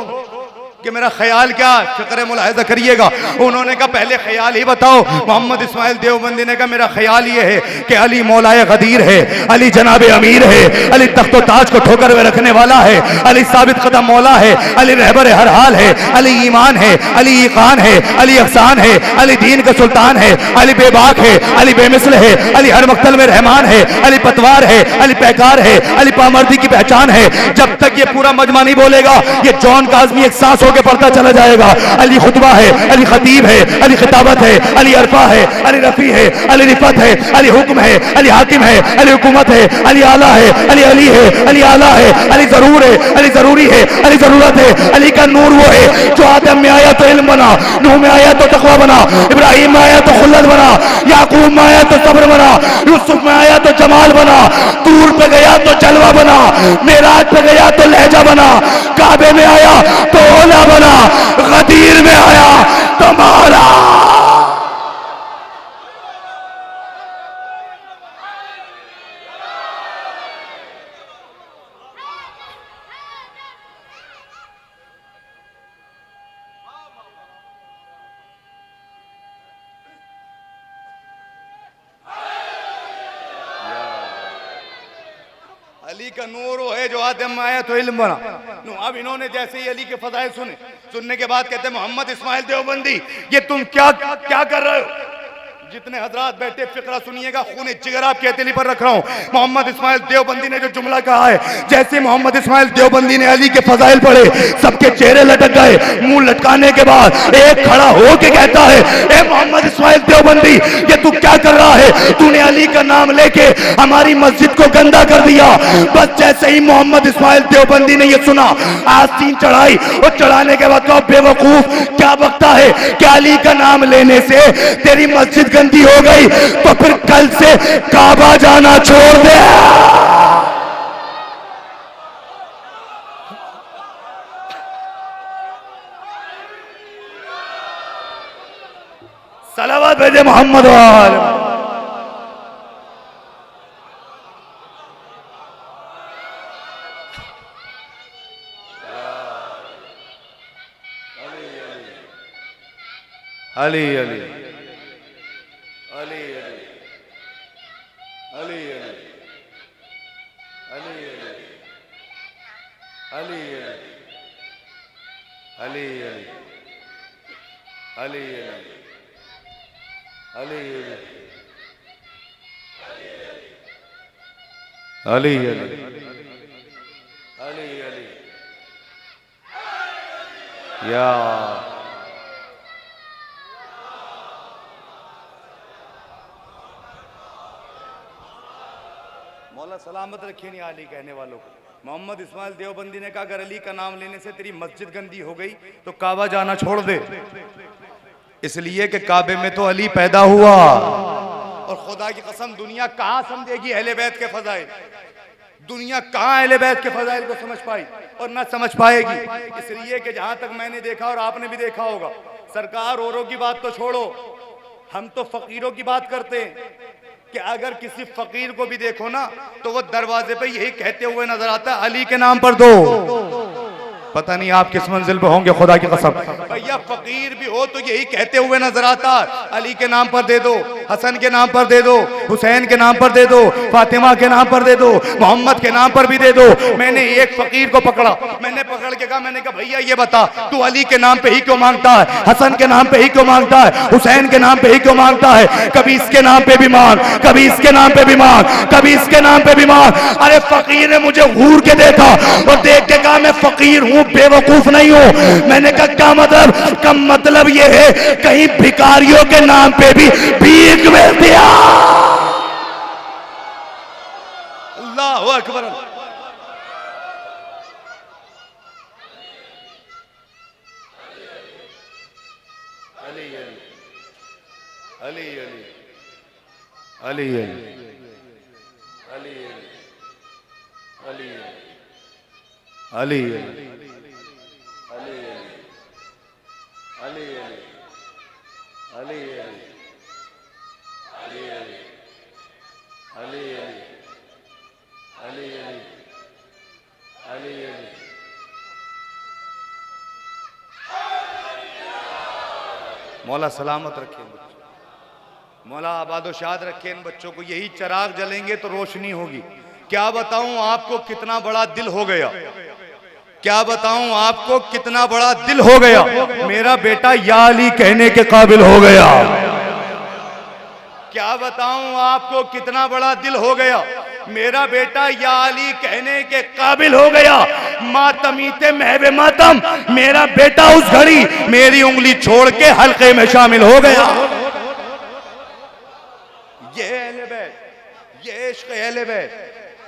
कि मेरा ख्याल क्या। फिक्र मुलाहिजा करिएगा। उन्होंने कहा पहले ख्याल ही बताओ। मोहम्मद इस्माइल देवबंदी ने कहा मेरा ख्याल ये है कि अली मौलाए गदीर है, अली जनाबे अमीर है, अली तख्तो ताज को ठोकर में रखने वाला है, अली साबित कदम मौला है, अली रहबर हर हाल है, अली ईमान है, अली ईकान है, अली अहसान है, अली दीन का सुल्तान है, अली बेबाक है, अली बेमिसल है, अली हर मक्तल में रहमान है, अली पतवार है, अली पैकार है, अली पामर्दी की पहचान है। जब तक ये पूरा मजमा नहीं बोलेगा ये जॉन काज़मी एक सांस के पढ़ता चला जाएगा। अली खुतबा है, अली खतीब है, अली खिताबत है, अली अरफा है, अली रफी है, अली रिफत है, अली हुक्म है, अली हाकिम है, अली हुकूमत है, अली आला है, अली अली है, अली आला है, अली जरूर है, अली जरूरी है, अली जरूरत है। अली का नूर वो है जो आदम में आया तो इल्म बना, नूह में आया तो तकवा बना, इब्राहिम में आया तो खुल्लत बना, याकूब में आया तो सब्र बना, यूसुफ में आया तो जमाल बना, तूर पे गया तो जलवा बना, मेराज पे गया तो लहजा बना, काबे में आया तो ओला बना, गदीर में आया तो मौला। अली का नूर वो है जो आदम में आया तो इल्म बना। अब इन्होंने जैसे ही अली के फजाइल सुने, सुनने के बाद कहते मोहम्मद इस्माइल देवबंदी ये तुम क्या क्या कर रहे हो। जितने हजरात बैठे फिक्रा सुनिएगा, खून जिगर आपके हथेली पर रख रहा हूँ। मोहम्मद इस्माइल देवबंदी ने जो जुमला कहा है, जैसे मोहम्मद इस्माइल देवबंदी ने अली के फजाइल पढ़े सबके चेहरे लटक गए। मुंह लटकाने के बाद एक खड़ा हो के कहता है ए मोहम्मद इस्माइल देवबंदी ये तू क्या कर रहा है, तूने अली का नाम लेके हमारी मस्जिद को गंदा कर दिया। बस जैसे ही मोहम्मद इस्माइल देवबंदी ने ये सुना आस्तीन चढ़ाई और चढ़ाने के बाद कहा बेवकूफ क्या बकता है कि अली का नाम लेने से तेरी मस्जिद गंदी हो गई तो फिर कल से काबा जाना छोड़ दे। सलावत भेजे मोहम्मद वाले। अली अली अली अली अली अली अली अली अली अली अली अली या सलामत रखे नहीं अली कहने वालों को। मोहम्मद इस्माइल देवबंदी ने कहा अगर अली का नाम लेने से तेरी मस्जिद गंदी हो गई तो काबा जाना छोड़ दे, इसलिए कि काबे में तो अली पैदा हुआ। और खुदा की कसम दुनिया कहां समझेगी अहले बैत के फजाइल, दुनिया कहां अहले बैत के फजाइल को समझ पाई और ना समझ पाएगी। इसलिए कि जहां तक मैंने देखा और आपने भी देखा होगा, सरकार औरों की बात तो छोड़ो, हम तो फकीरों की बात करते हैं कि अगर किसी फकीर को भी देखो ना तो वो दरवाजे पे यही कहते हुए नजर आता है अली के नाम पर दो। पता नहीं आप किस मंजिल पे होंगे, खुदा की कसम भैया फकीर भी हो तो यही कहते हुए नजर आता अली के नाम पर दे दो, हसन के नाम पर दे दो, हुसैन के नाम पर दे दो, फातिमा के नाम पर दे दो, मोहम्मद के नाम पर भी दे दो। मैंने एक फकीर को पकड़ा, मैंने पकड़ के कहा, मैंने कहा भैया ये बता तू अली के नाम पे ही क्यों मांगता है, हसन के नाम पे ही क्यों मांगता है, हुसैन के नाम पे ही क्यों मांगता है, कभी इसके नाम पे भी मांग, कभी इसके नाम पे भी मांग, कभी इसके नाम पे भी मांग। अरे फकीर ने मुझे घूर के देखा और देख के कहा मैं फकीर हूं, बेवकूफ नहीं हूं। मैंने कहा क्या मतलब? का मतलब ये है कहीं भिखारियों के नाम पे भी भीख मिल दिया। अल्लाहु अकबर। अली अली अली अली अली अली अली अली अली मौला सलामत रखे, मौला आबादो शाद रखे इन बच्चों को। यही चिराग जलेंगे तो रोशनी होगी। क्या बताऊं आपको कितना बड़ा दिल हो गया, क्या बताऊं आपको कितना बड़ा दिल हो गया। मेरा बेटा या अली कहने के काबिल हो गया। क्या बताऊं आपको कितना बड़ा दिल हो गया। मेरा बेटा या अली कहने के काबिल हो गया। मातमीते महवे मातम, मेरा बेटा उस घड़ी मेरी उंगली छोड़ के हल्के में शामिल हो गया। ये अहले बैत, ये इश्क अहले बैत,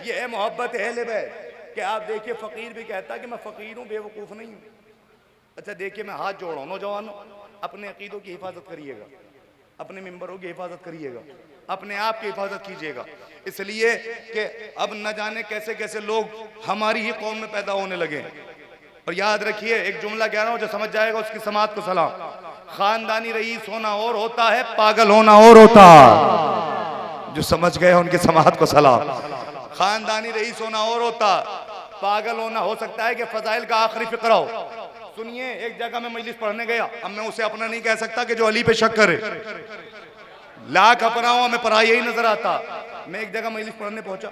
ये मोहब्बत अहले बैत। कि आप देखिए फकीर भी कहता है कि मैं फकीर हूं, बेवकूफ नहीं हूं। अच्छा देखिए मैं हाथ जोड़ रहा हूं, नौजवानों अपने अकीदों की हिफाजत करिएगा, अपने मिंबरों की हिफाजत करिएगा, अपने आप की हिफाजत कीजिएगा। इसलिए कि अब न जाने कैसे कैसे लोग हमारी ही कौम में पैदा होने लगे। और याद रखिए एक जुमला कह रहा हूं, जो समझ जाएगा उसकी समात को सलाम। खानदानी रईस होना और होता है, पागल होना और होता। जो समझ गए उनकी समात को सलाम। खानदानी रईस होना और होता, पागल होना हो सकता है कि फजाइल का आखिरी फिक्र हो। सुनिए एक जगह मैं मजलिस पढ़ने गया, अब मैं उसे अपना नहीं कह सकता कि जो अली पे शक करे, लाख अपना हो हमें पढ़ाई यही नजर आता। मैं एक जगह मजलिस पढ़ने पहुंचा,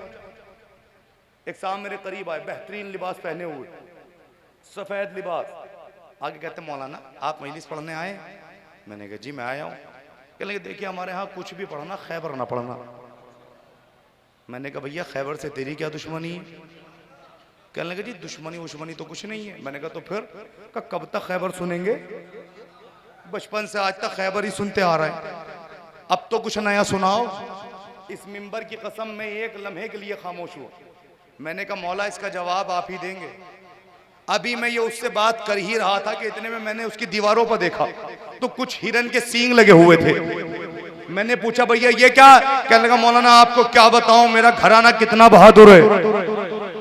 एक साहब मेरे करीब आए, बेहतरीन लिबास पहने हुए, सफेद लिबास। आगे कहते मौलाना आप मजलिस पढ़ने आए? मैंने कहा जी मैं आया हूँ। कहने लगे देखिए हमारे यहाँ कुछ भी पढ़ना खैबर ना पढ़ना। मैंने कहा भैया खैबर से तेरी क्या दुश्मनी है? कहने लगे जी दुश्मनी उश्मनी तो कुछ नहीं है। मैंने कहा तो फिर? कब तक खैबर सुनेंगे? बचपन से आज तक खैबर ही सुनते आ रहे हैं, अब तो कुछ नया सुनाओ। इस मिंबर की कसम में एक लम्हे के लिए खामोश हुआ। मैंने कहा मौला इसका जवाब आप ही देंगे। अभी मैं ये उससे बात कर ही रहा था कि इतने में मैंने उसकी दीवारों पर देखा तो कुछ हिरन के सींग लगे हुए थे। मैंने पूछा भैया ये क्या? कहने लगा मौलाना आपको क्या बताऊं मेरा घराना कितना बहादुर है।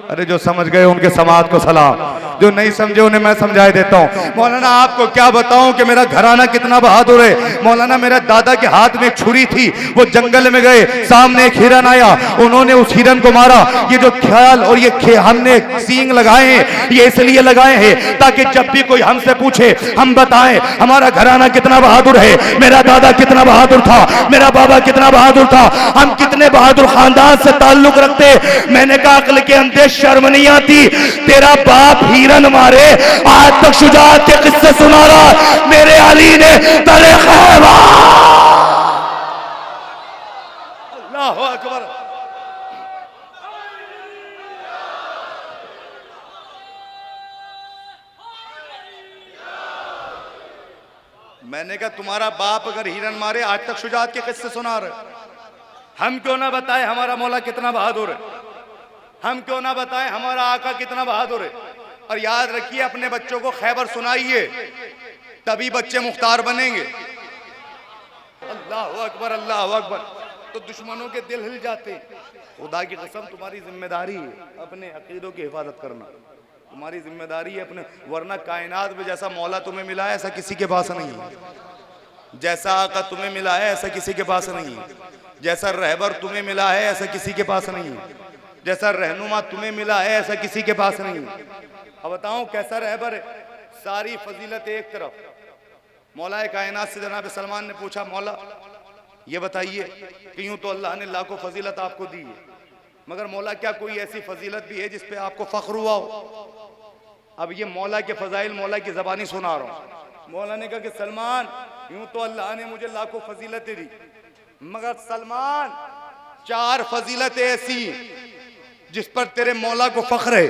अरे जो समझ गए उनके समाज को सलाम, जो नहीं समझे उन्हें मैं समझाई देता हूँ। मौलाना आपको क्या बताऊं कि मेरा घराना कितना बहादुर है। मौलाना मेरे दादा के हाथ में एक छुरी थी, वो जंगल में गए, सामने एक हिरन आया, उन्होंने उस हिरन को मारा। ये जो ख्याल और ये हमने सींग लगाए हैं ये इसलिए लगाए हैं ताकि जब भी कोई हमसे पूछे हम बताएं हमारा घराना कितना बहादुर है, मेरा दादा कितना बहादुर था, मेरा बाबा कितना बहादुर था, हम कितने बहादुर खानदान से ताल्लुक रखते। मैंने कहा अक्ल के अंदर शर्म नहीं आती? तेरा बाप हिरन मारे आज तक शुजाअत के किस्से सुना रहा, मेरे अली ने तले खैबर। अल्लाहु अकबर। मैंने कहा तुम्हारा बाप अगर हिरन मारे आज तक शुजाअत के किस्से सुना रहे, हम क्यों ना बताए हमारा मौला कितना बहादुर है। हम क्यों ना बताएं हमारा आका कितना बहादुर है। और याद रखिए, अपने बच्चों को खैबर सुनाइए, तभी बच्चे मुख्तार बनेंगे। अल्लाह अकबर, अल्लाह अकबर। तो दुश्मनों के दिल हिल जाते हैं। खुदा की कसम, तुम्हारी जिम्मेदारी है अपने अकीदों की हिफाजत करना, तुम्हारी जिम्मेदारी है अपने, वरना कायनात में जैसा मौला तुम्हें मिला है ऐसा किसी के पास नहीं है, जैसा आका तुम्हें मिला है ऐसा किसी के पास नहीं है, जैसा रहबर तुम्हें मिला है ऐसा किसी के पास नहीं है, जैसा रहनुमा तुम्हें मिला है ऐसा किसी के पास नहीं है। अब बताऊं कैसा रहबर है? सारी फजीलत एक तरफ, मौला कायनात से जनाब सलमान ने पूछा, मौला ये बताइए कि यूं तो अल्लाह ने लाखों फजीलत आपको दी है, मगर मौला क्या कोई ऐसी फजीलत भी है जिस पे आपको फख्र हुआ हो? अब ये मौला के फजाइल मौला की जबानी सुना रहा हूं। मौला ने कहा कि सलमान, यूं तो अल्लाह ने मुझे लाखों फजीलतें दी, मगर सलमान 4 फजीलतें ऐसी जिस पर तेरे मौला को फख्र है।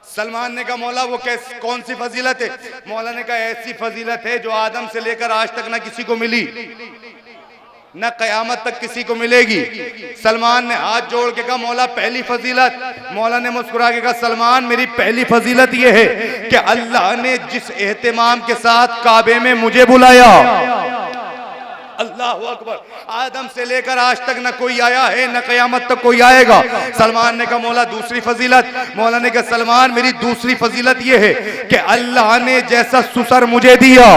सलमान ने कहा, मौला वो कौन सी फजीलत है? मौला ने कहा, ऐसी फजीलत है जो आदम से लेकर आज तक ना किसी को मिली, न कयामत तक किसी को मिलेगी। सलमान ने हाथ जोड़ के कहा, मौला पहली फजीलत। मौला ने मुस्कुरा के कहा, सलमान मेरी पहली फजीलत यह है कि अल्लाह ने जिस एहतिमाम के साथ काबे में मुझे बुलाया, अल्लाह अकबर, आदम से लेकर आज तक न कोई आया है न कयामत तक कोई आएगा। सलमान ने कहा, मौला दूसरी फजीलत। मौला ने कहा, सलमान मेरी दूसरी फजीलत यह है कि अल्लाह ने जैसा सुसर मुझे दिया,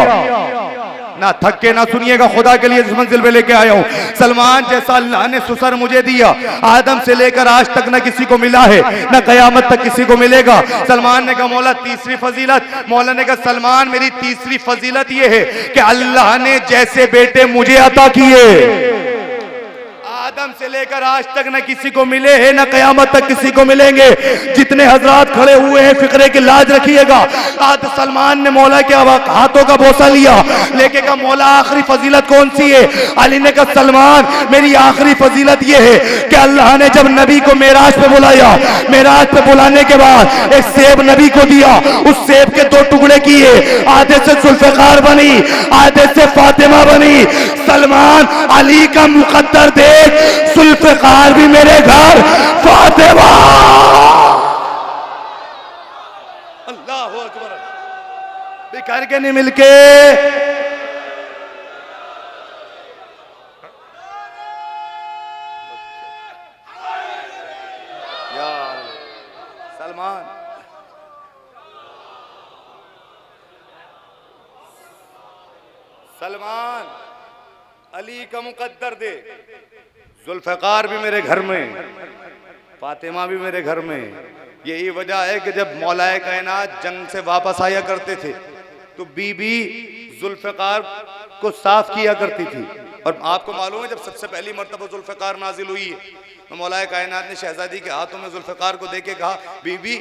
ना थके ना सुनिएगा, खुदा के लिए इस मंजिल पे लेके आया हूं। सलमान जैसा अल्लाह ने सुसर मुझे दिया, आदम से लेकर आज तक ना किसी को मिला है, ना कयामत तक किसी को मिलेगा। सलमान ने कहा, मौला तीसरी फजीलत। मौला ने कहा, सलमान मेरी तीसरी फजीलत यह है कि अल्लाह ने जैसे बेटे मुझे अता किए, आदम से लेकर आज तक न किसी को मिले हैं, न कयामत तक किसी को मिलेंगे। जितने हजरात खड़े हुए हैं फिक्रे की लाज रखिएगा। आज सलमान ने मौला के हाथों का बोसा लिया, लेके कहा, मौला आखिरी फजीलत कौन सी है? अली ने कहा, सलमान मेरी आखिरी फजीलत यह है कि अल्लाह ने जब नबी को मेराज पे बुलाया, मेराज पे बुलाने के बाद एक सेब नबी को दिया, उस सेब के 2 टुकड़े किए, आधे से जुल्फकार बनी, आधे से फातिमा बनी। सलमान अली का मुकद्दर देख, जुल्फकार भी मेरे घर, फातिमा। अल्लाह अकबर, बिखर के नहीं मिलके। यार सलमान, सलमान अली का मुकद्दर दे, जुल्फकार भी मेरे घर में, फातिमा भी मेरे घर में। यही वजह है कि जब मौलाए कायनात जंग से वापस आया करते थे तो बीबी जुल्फकार को साफ किया करती थी। और आपको मालूम है, जब सबसे पहली मर्तबा जुल्फकार नाजिल हुई है तो मौलाए कायनात ने शहजादी के हाथों में जुल्फकार को देके कहा, बीबी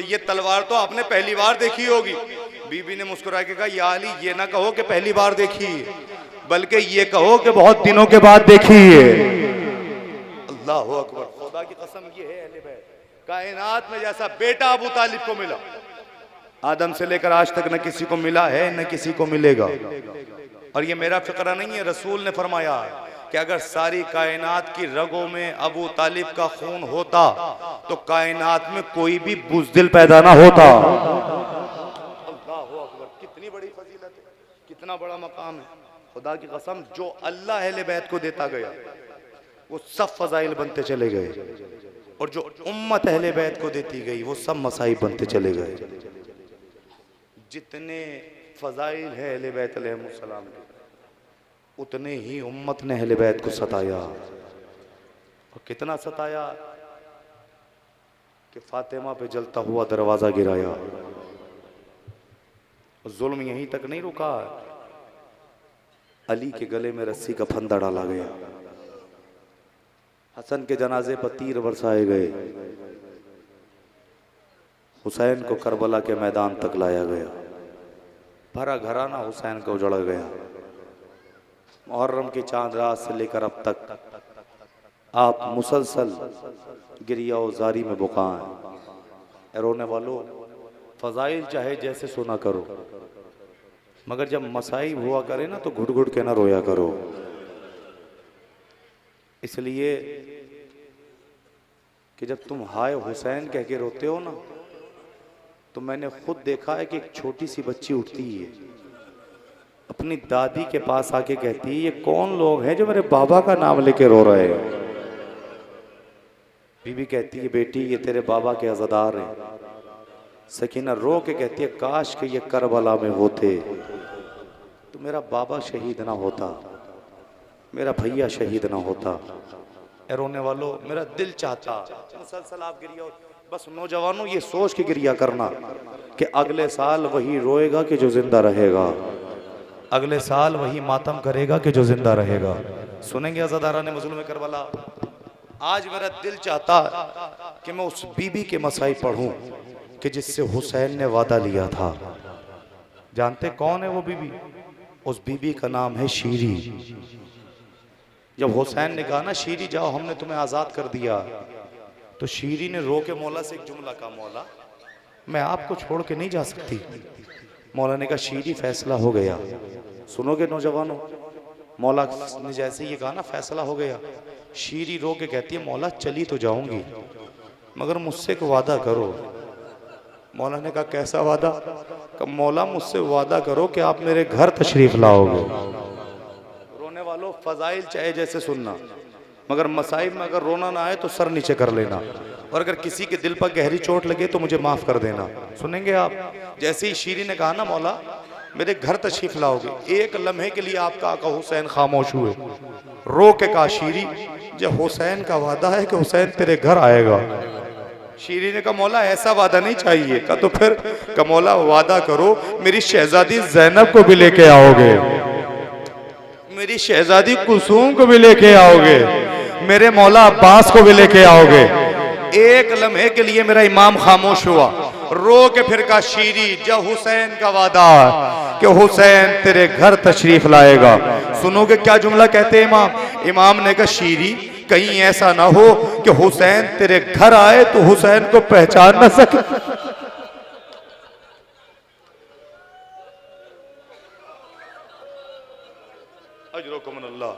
ये तलवार तो आपने पहली बार देखी होगी। बीबी ने मुस्कुरा के कहा, या अली ये ना कहो कि पहली बार देखी है, बल्कि ये कहो कि बहुत दिनों के बाद देखी है। अल्लाह अकबर, खुदा की कसम ये है अहले बैत, कायनात में जैसा बेटा अबू तालिब को मिला, आदम से लेकर आज तक न किसी को मिला है न किसी को मिलेगा। और ये मेरा फिक्रा नहीं है, रसूल ने फरमाया कि अगर सारी कायनात की रगों में अबू तालिब का खून होता तो कायनात में कोई भी बुज़दिल पैदा ना होता। अल्लाह अकबर, कितनी बड़ी फजीलत है, कितना बड़ा मकाम है। खुदा की कसम, जो अल्लाह अहले बैत को देता गया वो सब फजाइल बनते चले गए, और जो उम्मत अहले बैत को देती गई वो सब मसाइब बनते चले गए। जितने फजाइल है अहले बैत अलैहिस्सलाम के, उतने ही उम्मत ने अहले बैत को सताया। और कितना सताया कि फातिमा पे जलता हुआ दरवाजा गिराया। जुल्म यहीं तक नहीं रुका, अली के गले में रस्सी का फंदा डाला गया, हसन के जनाजे पर तीर बरसाए गए, हुसैन को करबला के मैदान तक लाया गया, भरा घराना हुसैन को उजड़ गया। मुहर्रम की चांद रात से लेकर अब तक आप मुसलसल गिरिया और जारी में बुका हैं। रोने वालों, फजाइल चाहे जैसे सुना करो, मगर जब मसाइब हुआ करे ना तो घुट घुट के ना रोया करो। इसलिए कि जब तुम हाय हुसैन कह के रोते हो ना, तो मैंने खुद देखा है कि एक छोटी सी बच्ची उठती है, अपनी दादी के पास आके कहती है ये कौन लोग हैं जो मेरे बाबा का नाम लेके रो रहे हैं। बीबी कहती है बेटी ये तेरे बाबा के अज़ादार हैं। सकीना रो के कहती है काश के ये करबला में होते तो मेरा बाबा शहीद ना होता, मेरा भैया शहीद ना होता। ए रोने वालों, मेरा दिल चाहता मुसलसल आप गिरिया, बस नौजवानों ये सोच के गिरिया करना कि अगले साल वही रोएगा कि जो जिंदा रहेगा, अगले साल वही मातम करेगा कि जो जिंदा रहेगा। सुनेंगे अज़ादारा ने मज़लूम करबला। आज मेरा दिल चाहता कि मैं उस बीबी के मसाई पढ़ूं कि जिससे हुसैन ने वादा लिया था। जानते कौन है वो बीबी? उस बीबी का नाम है शीरी। जब हुसैन ने कहा ना शीरी जाओ हमने तुम्हें आज़ाद कर दिया, तो शीरी ने रो के मौला से एक जुमला कहा, मौला मैं आपको छोड़ के नहीं जा सकती। मौला ने कहा शीरी फैसला हो गया। सुनोगे नौजवानों, मौला ने जैसे ये कहा ना फैसला हो गया, शीरी रो के कहती है मौला चली तो जाऊंगी मगर मुझसे एक वादा करो। मौला ने कहा कैसा वादा? कहा मौला मुझसे वादा करो कि आप मेरे घर तशरीफ लाओगे। रोने वालों फजाइल चाहे जैसे सुनना, मगर मसाइब में अगर रोना ना आए तो सर नीचे कर लेना, और अगर किसी के दिल पर गहरी चोट लगे तो मुझे माफ कर देना। सुनेंगे आप? जैसे ही शीरी ने कहा ना मौला मेरे घर तशरीफ लाओगे, एक लम्हे के लिए आपका आका हुसैन खामोश हुए। रो के कहा शीरी जब हुसैन का वादा है कि हुसैन तेरे घर आएगा। शीरी ने कहा मौला ऐसा वादा नहीं चाहिए। कहा तो फिर? कहा मौला वादा करो मेरी शहजादी जैनब को भी लेके आओगे, मेरी शहजादी कुलसूम को भी लेके आओगे, मेरे मौला अब्बास को भी लेके आओगे। एक लम्हे के लिए मेरा इमाम खामोश हुआ, रो के फिर कहा शीरी जब हुसैन का वादा कि हुसैन तेरे घर तशरीफ लाएगा। सुनोगे क्या जुमला कहते इमाम? इमाम ने कहा शीरी कहीं ऐसा ना हो कि हुसैन तेरे घर आए तो हुसैन को पहचान न सके।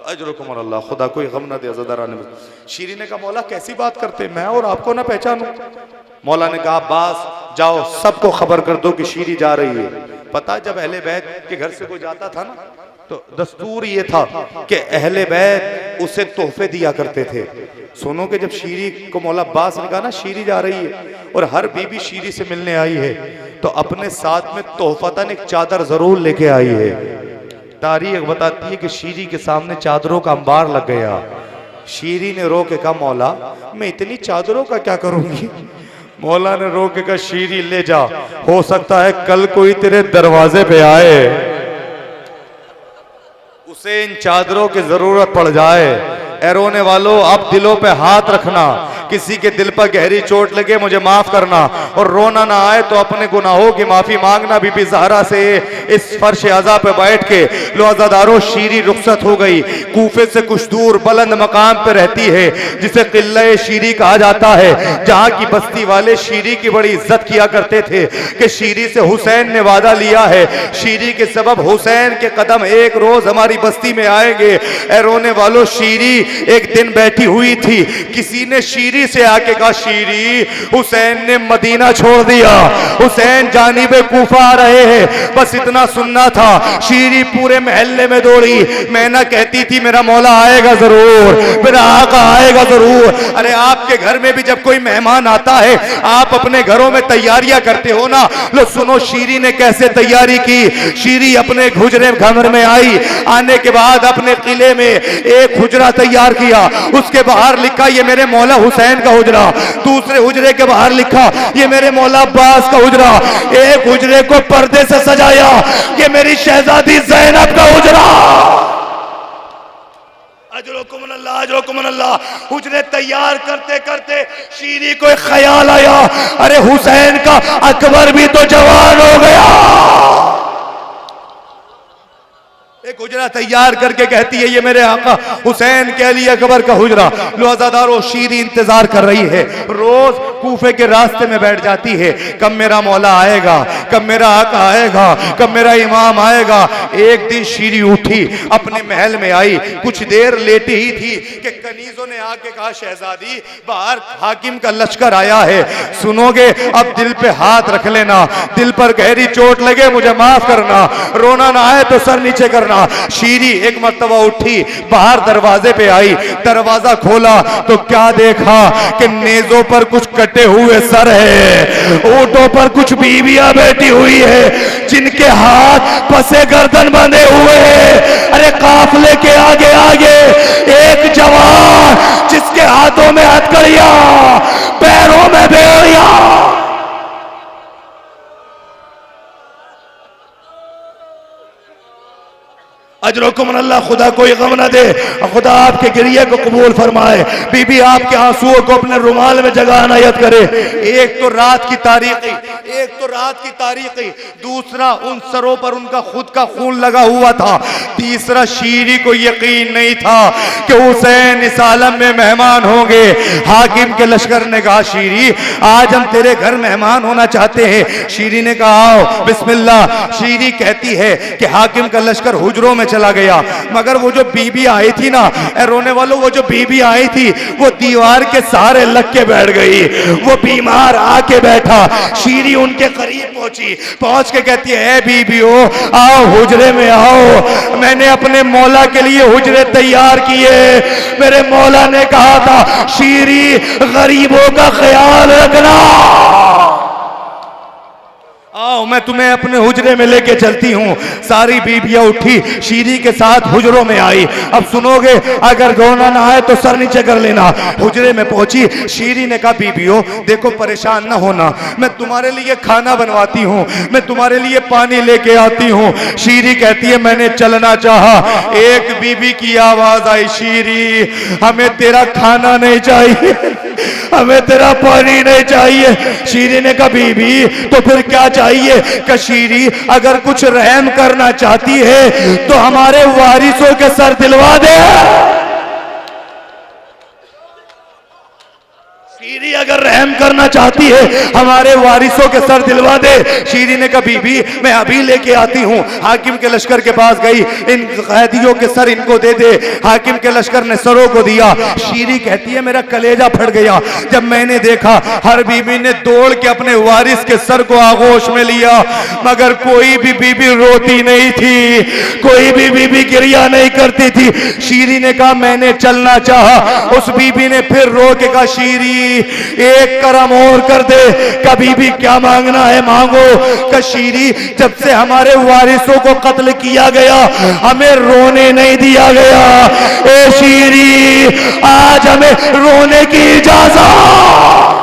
अजरुकुमुल्लाह, खुदा कोई गम ना दे अज़ादारा ने। शीरी ने कहा मौला कैसी बात करते, मैं और आपको ना पहचानूं? मौला ने कहा अब्बास जाओ सबको खबर कर दो कि शीरी जा रही है। पता जब अहले बैत के घर से कोई जाता था ना तो दस्तूर ये था कि अहले बैत उसे तोहफे दिया करते थे। सुनो कि जब शीरी को मौला अब्बास ने कहा ना शीरी जा रही है और हर बीबी शीरी से मिलने आई है तो अपने साथ में तोहफतन एक चादर जरूर लेके आई है। तारीख बताती है कि शीरी के सामने चादरों का अंबार लग गया। शीरी ने रो के कहा मौला मैं इतनी चादरों का क्या करूंगी? मौला ने रो के कहा शीरी ले जा, हो सकता है कल कोई तेरे दरवाजे पे आए, उसे इन चादरों की जरूरत पड़ जाए। ए रोने वालों अब दिलों पे हाथ रखना, किसी के दिल पर गहरी चोट लगे मुझे माफ करना, और रोना ना आए तो अपने गुनाहों की माफी मांगना। बीबी ज़हरा से इस फर्श अज़ा पे बैठ के लो अज़ादारों शीरी रुखसत हो गई। कूफे से कुछ दूर बुलंद मकाम पे रहती है जिसे किल्ला शीरी कहा जाता है, जहाँ की बस्ती वाले शीरी की बड़ी इज्जत किया करते थे कि शीरी से हुसैन ने वादा लिया है, शीरी के सबब हुसैन के कदम एक रोज हमारी बस्ती में आएंगे। ए रोने वालों शीरी एक दिन बैठी हुई थी, किसी ने शीरी से आके कहा शीरी हुसैन ने मदीना छोड़ दिया, हुसैन जानिबे कूफा आ रहे हैं। बस इतना सुनना था। शीरी पूरे महल्ले में दौड़ी, मैं ना कहती थी मेरा मौला आएगा जरूर, मेरा आका आएगा जरूर। अरे आपके घर में भी जब कोई मेहमान आता है आप अपने घरों में तैयारियां करते हो ना। लो सुनो शीरी ने कैसे तैयारी की। शीरी अपने हुजरे घर में आई, आने के बाद अपने किले में एक हुजरा तैयार किया, उसके बाहर लिखा ये मेरे मौला हुसैन का हुजरा, दूसरे हुजरे के बाहर लिखा ये मेरे मौला अब्बास का हुजरा, एक हुजरे को पर्दे से सजाया ये मेरी शहजादी ज़ैनब का हुजरा। अजरुकुमुल्लाह अजरुकुमुल्लाह। हुजरे तैयार करते करते शीरी को एक ख्याल आया, अरे हुसैन का अकबर भी तो जवान हो गया। एक हुजरा हुजरा तैयार करके कहती है ये मेरे आका हुसैन के अली अकबर का हुजरा। लो अज़ादारों, शीरी इंतजार कर रही है, रोज कूफे के रास्ते में बैठ जाती है, कब मेरा मौला आएगा, कब मेरा आका आएगा, कब मेरा इमाम आएगा। एक दिन शीरी उठी, अपने महल में आई, कुछ देर लेटी ही थी कि कनीजों ने आके कहा शहजादी बाहर हाकिम का लश्कर आया है, सुनोगे? अब दिल पे हाथ रख लेना, दिल पर गहरी चोट लगे मुझे माफ करना, रोना ना आए तो सर नीचे करना। शीरी एक मर्तबा उठी, बाहर दरवाजे पे आई, दरवाजा खोला तो क्या देखा कि नेजों पर कुछ कटे हुए सर है, ऊंटों पर कुछ बीवियां बैठी हुई है जिनके हाथ पसे गर्दन बंधे हुए हैं। अरे काफले के आगे आगे एक जवान जिसके हाथों में हथकड़ियां, पैरों में बेड़ियां। अजरकुम अल्लाह, खुदा कोई गम न दे, खुदा आपके गिरिये को कबूल फरमाए। बीबी आपके आंसुओं को अपने रुमाल में जगह अनायत करे। एक तो रात की तारीखी, एक तो रात की तारीखी, दूसरा उन सरों पर उनका खुद का खून लगा हुआ था, तीसरा शीरी को यकीन नहीं था कि हुसैन इस आलम में मेहमान होंगे। हाकिम के लश्कर ने कहा शीरी आज हम तेरे घर मेहमान होना चाहते हैं। शीरी ने कहा आओ बिस्मिल्लाह। शीरी कहती है कि हाकिम का लश्कर हुजरों में चला गया, मगर वो जो बीबी आई थी ना, रोने वालों, वो जो बीबी आई थी वो दीवार के सहारे लग के बैठ गई, वो बीमार आके बैठा। शीरी उनके करीब पहुंची, पहुंच के कहती है बीबियो आओ हुजरे में आओ, मैंने अपने मौला के लिए हुजरे तैयार किए। मेरे मौला ने कहा था शीरी गरीबों का ख्याल रखना, आओ मैं तुम्हें अपने हुजरे में लेके चलती हूँ। सारी बीबियां उठी, शीरी के साथ हुजरों में आई। अब सुनोगे, अगर रोना ना आए तो सर नीचे कर लेना। हुजरे में पहुंची, शीरी ने कहा बीबियों देखो परेशान ना होना, मैं तुम्हारे लिए खाना बनवाती हूँ, मैं तुम्हारे लिए पानी लेके आती हूँ। शीरी कहती है मैंने चलना चाहा, एक बीबी की आवाज आई शीरी हमें तेरा खाना नहीं चाहिए, हमें तेरा पानी नहीं चाहिए। शीरी ने कहा बीबी तो फिर क्या चाहिए? कशीरी अगर कुछ रहम करना चाहती है तो हमारे वारिसों के सर दिलवा दे। शीरी अगर रहम करना चाहती है हमारे वारिसों के सर दिलवा दे। शीरी ने कहा बीबी मैं अभी लेके आती हूँ। हाकिम के लश्कर के पास गई, इन कैदियों के सर इनको दे दे। हाकिम के लश्कर ने सरों को दिया। शीरी कहती है मेरा कलेजा फट गया जब मैंने देखा हर बीबी ने दौड़ के अपने वारिस के सर को आगोश में लिया, मगर कोई भी बीबी रोती नहीं थी, कोई भी बीबी गिरिया नहीं करती थी। शीरी ने कहा मैंने चलना चाहा। उस बीबी ने फिर रो के कहा शीरी एक करम और कर दे, कभी भी क्या मांगना है मांगो। कशीरी जब से हमारे वारिसों को कत्ल किया गया हमें रोने नहीं दिया गया, ए शीरी आज हमें रोने की इजाजत।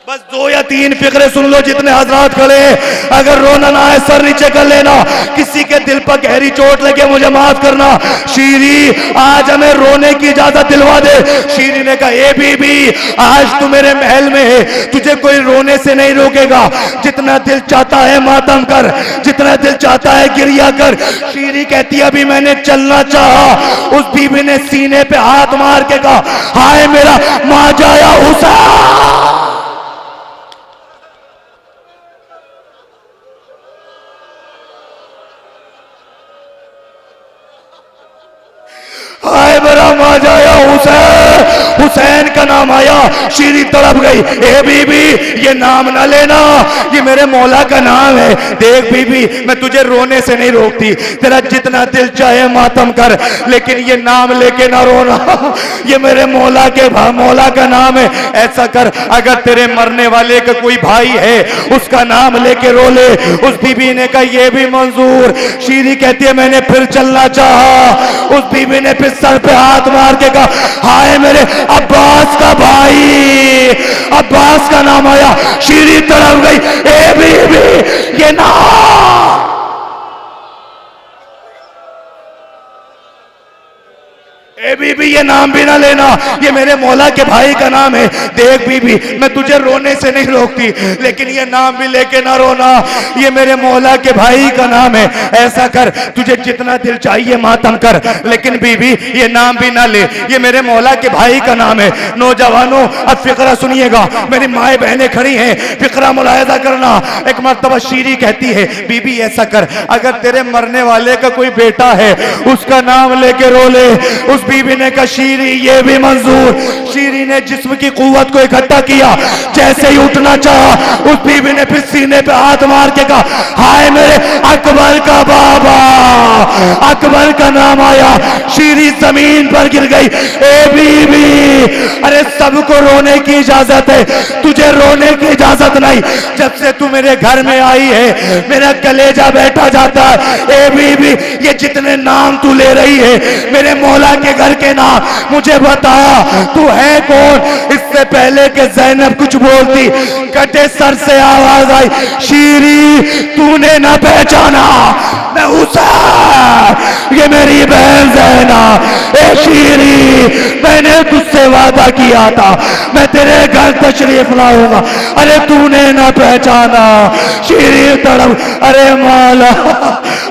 बस 2 या 3 फिक्रे सुन लो जितने हजरात खड़े, अगर रोना ना आए सर नीचे कर लेना, किसी के दिल पर गहरी चोट लगे मुझे माफ करना। शीरी आज हमें रोने की इजाजत दिलवा दे। शीरी ने कहा ए बीबी आज तू मेरे महल में है, तुझे कोई रोने से नहीं रोकेगा, जितना दिल चाहता है मातम कर, जितना दिल चाहता है गिरिया कर। शीरी कहती है अभी मैंने चलना चाहा। उस बीबी ने सीने पे हाथ मार के कहा हाय मेरा मां जाया हुसैन। हाय मेरा मां जाया हुसैन, हुसैन का नाम आया। शीरी तड़प गई, ए बीबी ये नाम ना लेना, ये मेरे मौला का नाम है। देख बीबी मैं तुझे रोने से नहीं रोकती, तेरा जितना दिल चाहे मातम कर, लेकिन ये नाम लेके ना रोना, ये मेरे मौला का नाम है। ऐसा कर अगर तेरे मरने वाले का कोई भाई है उसका नाम लेके रो ले। उस बीबी ने कहा ये भी मंजूर। शीरी कहती है मैंने फिर चलना चाहा। उस बीबी ने फिर सर पे हाथ मार के कहा हाय मेरे अब्बास का भाई, अब्बास का नाम आया। शीरी तड़प गई, ए बीबी ये नाम, ए ए बीबी ये नाम भी ना लेना, ये मेरे मौला के भाई का नाम है। देख बीबी मैं तुझे रोने से नहीं रोकती, लेकिन ये नाम भी लेके ना रोना, ये मेरे मौला के भाई का नाम है। ऐसा कर तुझे जितना दिल चाहिए मातम कर, लेकिन बीबी ये नाम भी ना ले, ये मेरे मौला के भाई का नाम है। नौजवानों अब फिक्रा सुनिएगा, मेरी माए बहनें खड़ी हैं, फिक्रा मुलाहिजा करना। एक मर्तबा शीरी कहती है बीबी ऐसा कर, अगर तेरे मरने वाले का कोई बेटा है उसका नाम लेके रो ले। उस बीबी ने कहा शीरी ये भी मंजूर। शीरी ने जिस्म की कुव्वत को इकट्ठा किया, जैसे ही उठना चाहा उस बीबी ने फिर सीने पे हाथ मार के कहा हाय मेरे अकबर का बाबा। अकबर का नाम आया, शीरी जमीन पर गिर गई। ए बीबी अरे सबको रोने की इजाजत है, तुझे रोने की इजाजत नहीं। जब से तू मेरे घर में आई है मेरा कलेजा बैठा जाता है। ए बीबी ये जितने नाम तू ले रही है मेरे मौला के घर के नाम, मुझे बता तू है कौन। इससे पहले कि ज़ैनब कुछ बोलती कटे सर से आवाज आई शीरी तूने ना पहचाना, मैं हुसैन ये मेरी बहन ज़ैनब। ए शीरी मैंने तुझसे वादा किया था मैं तेरे घर तशरीफ लाऊंगा, अरे तूने ना पहचाना। शीरी तड़प अरे मौला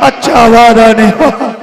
अच्छा वादा नहीं हुआ।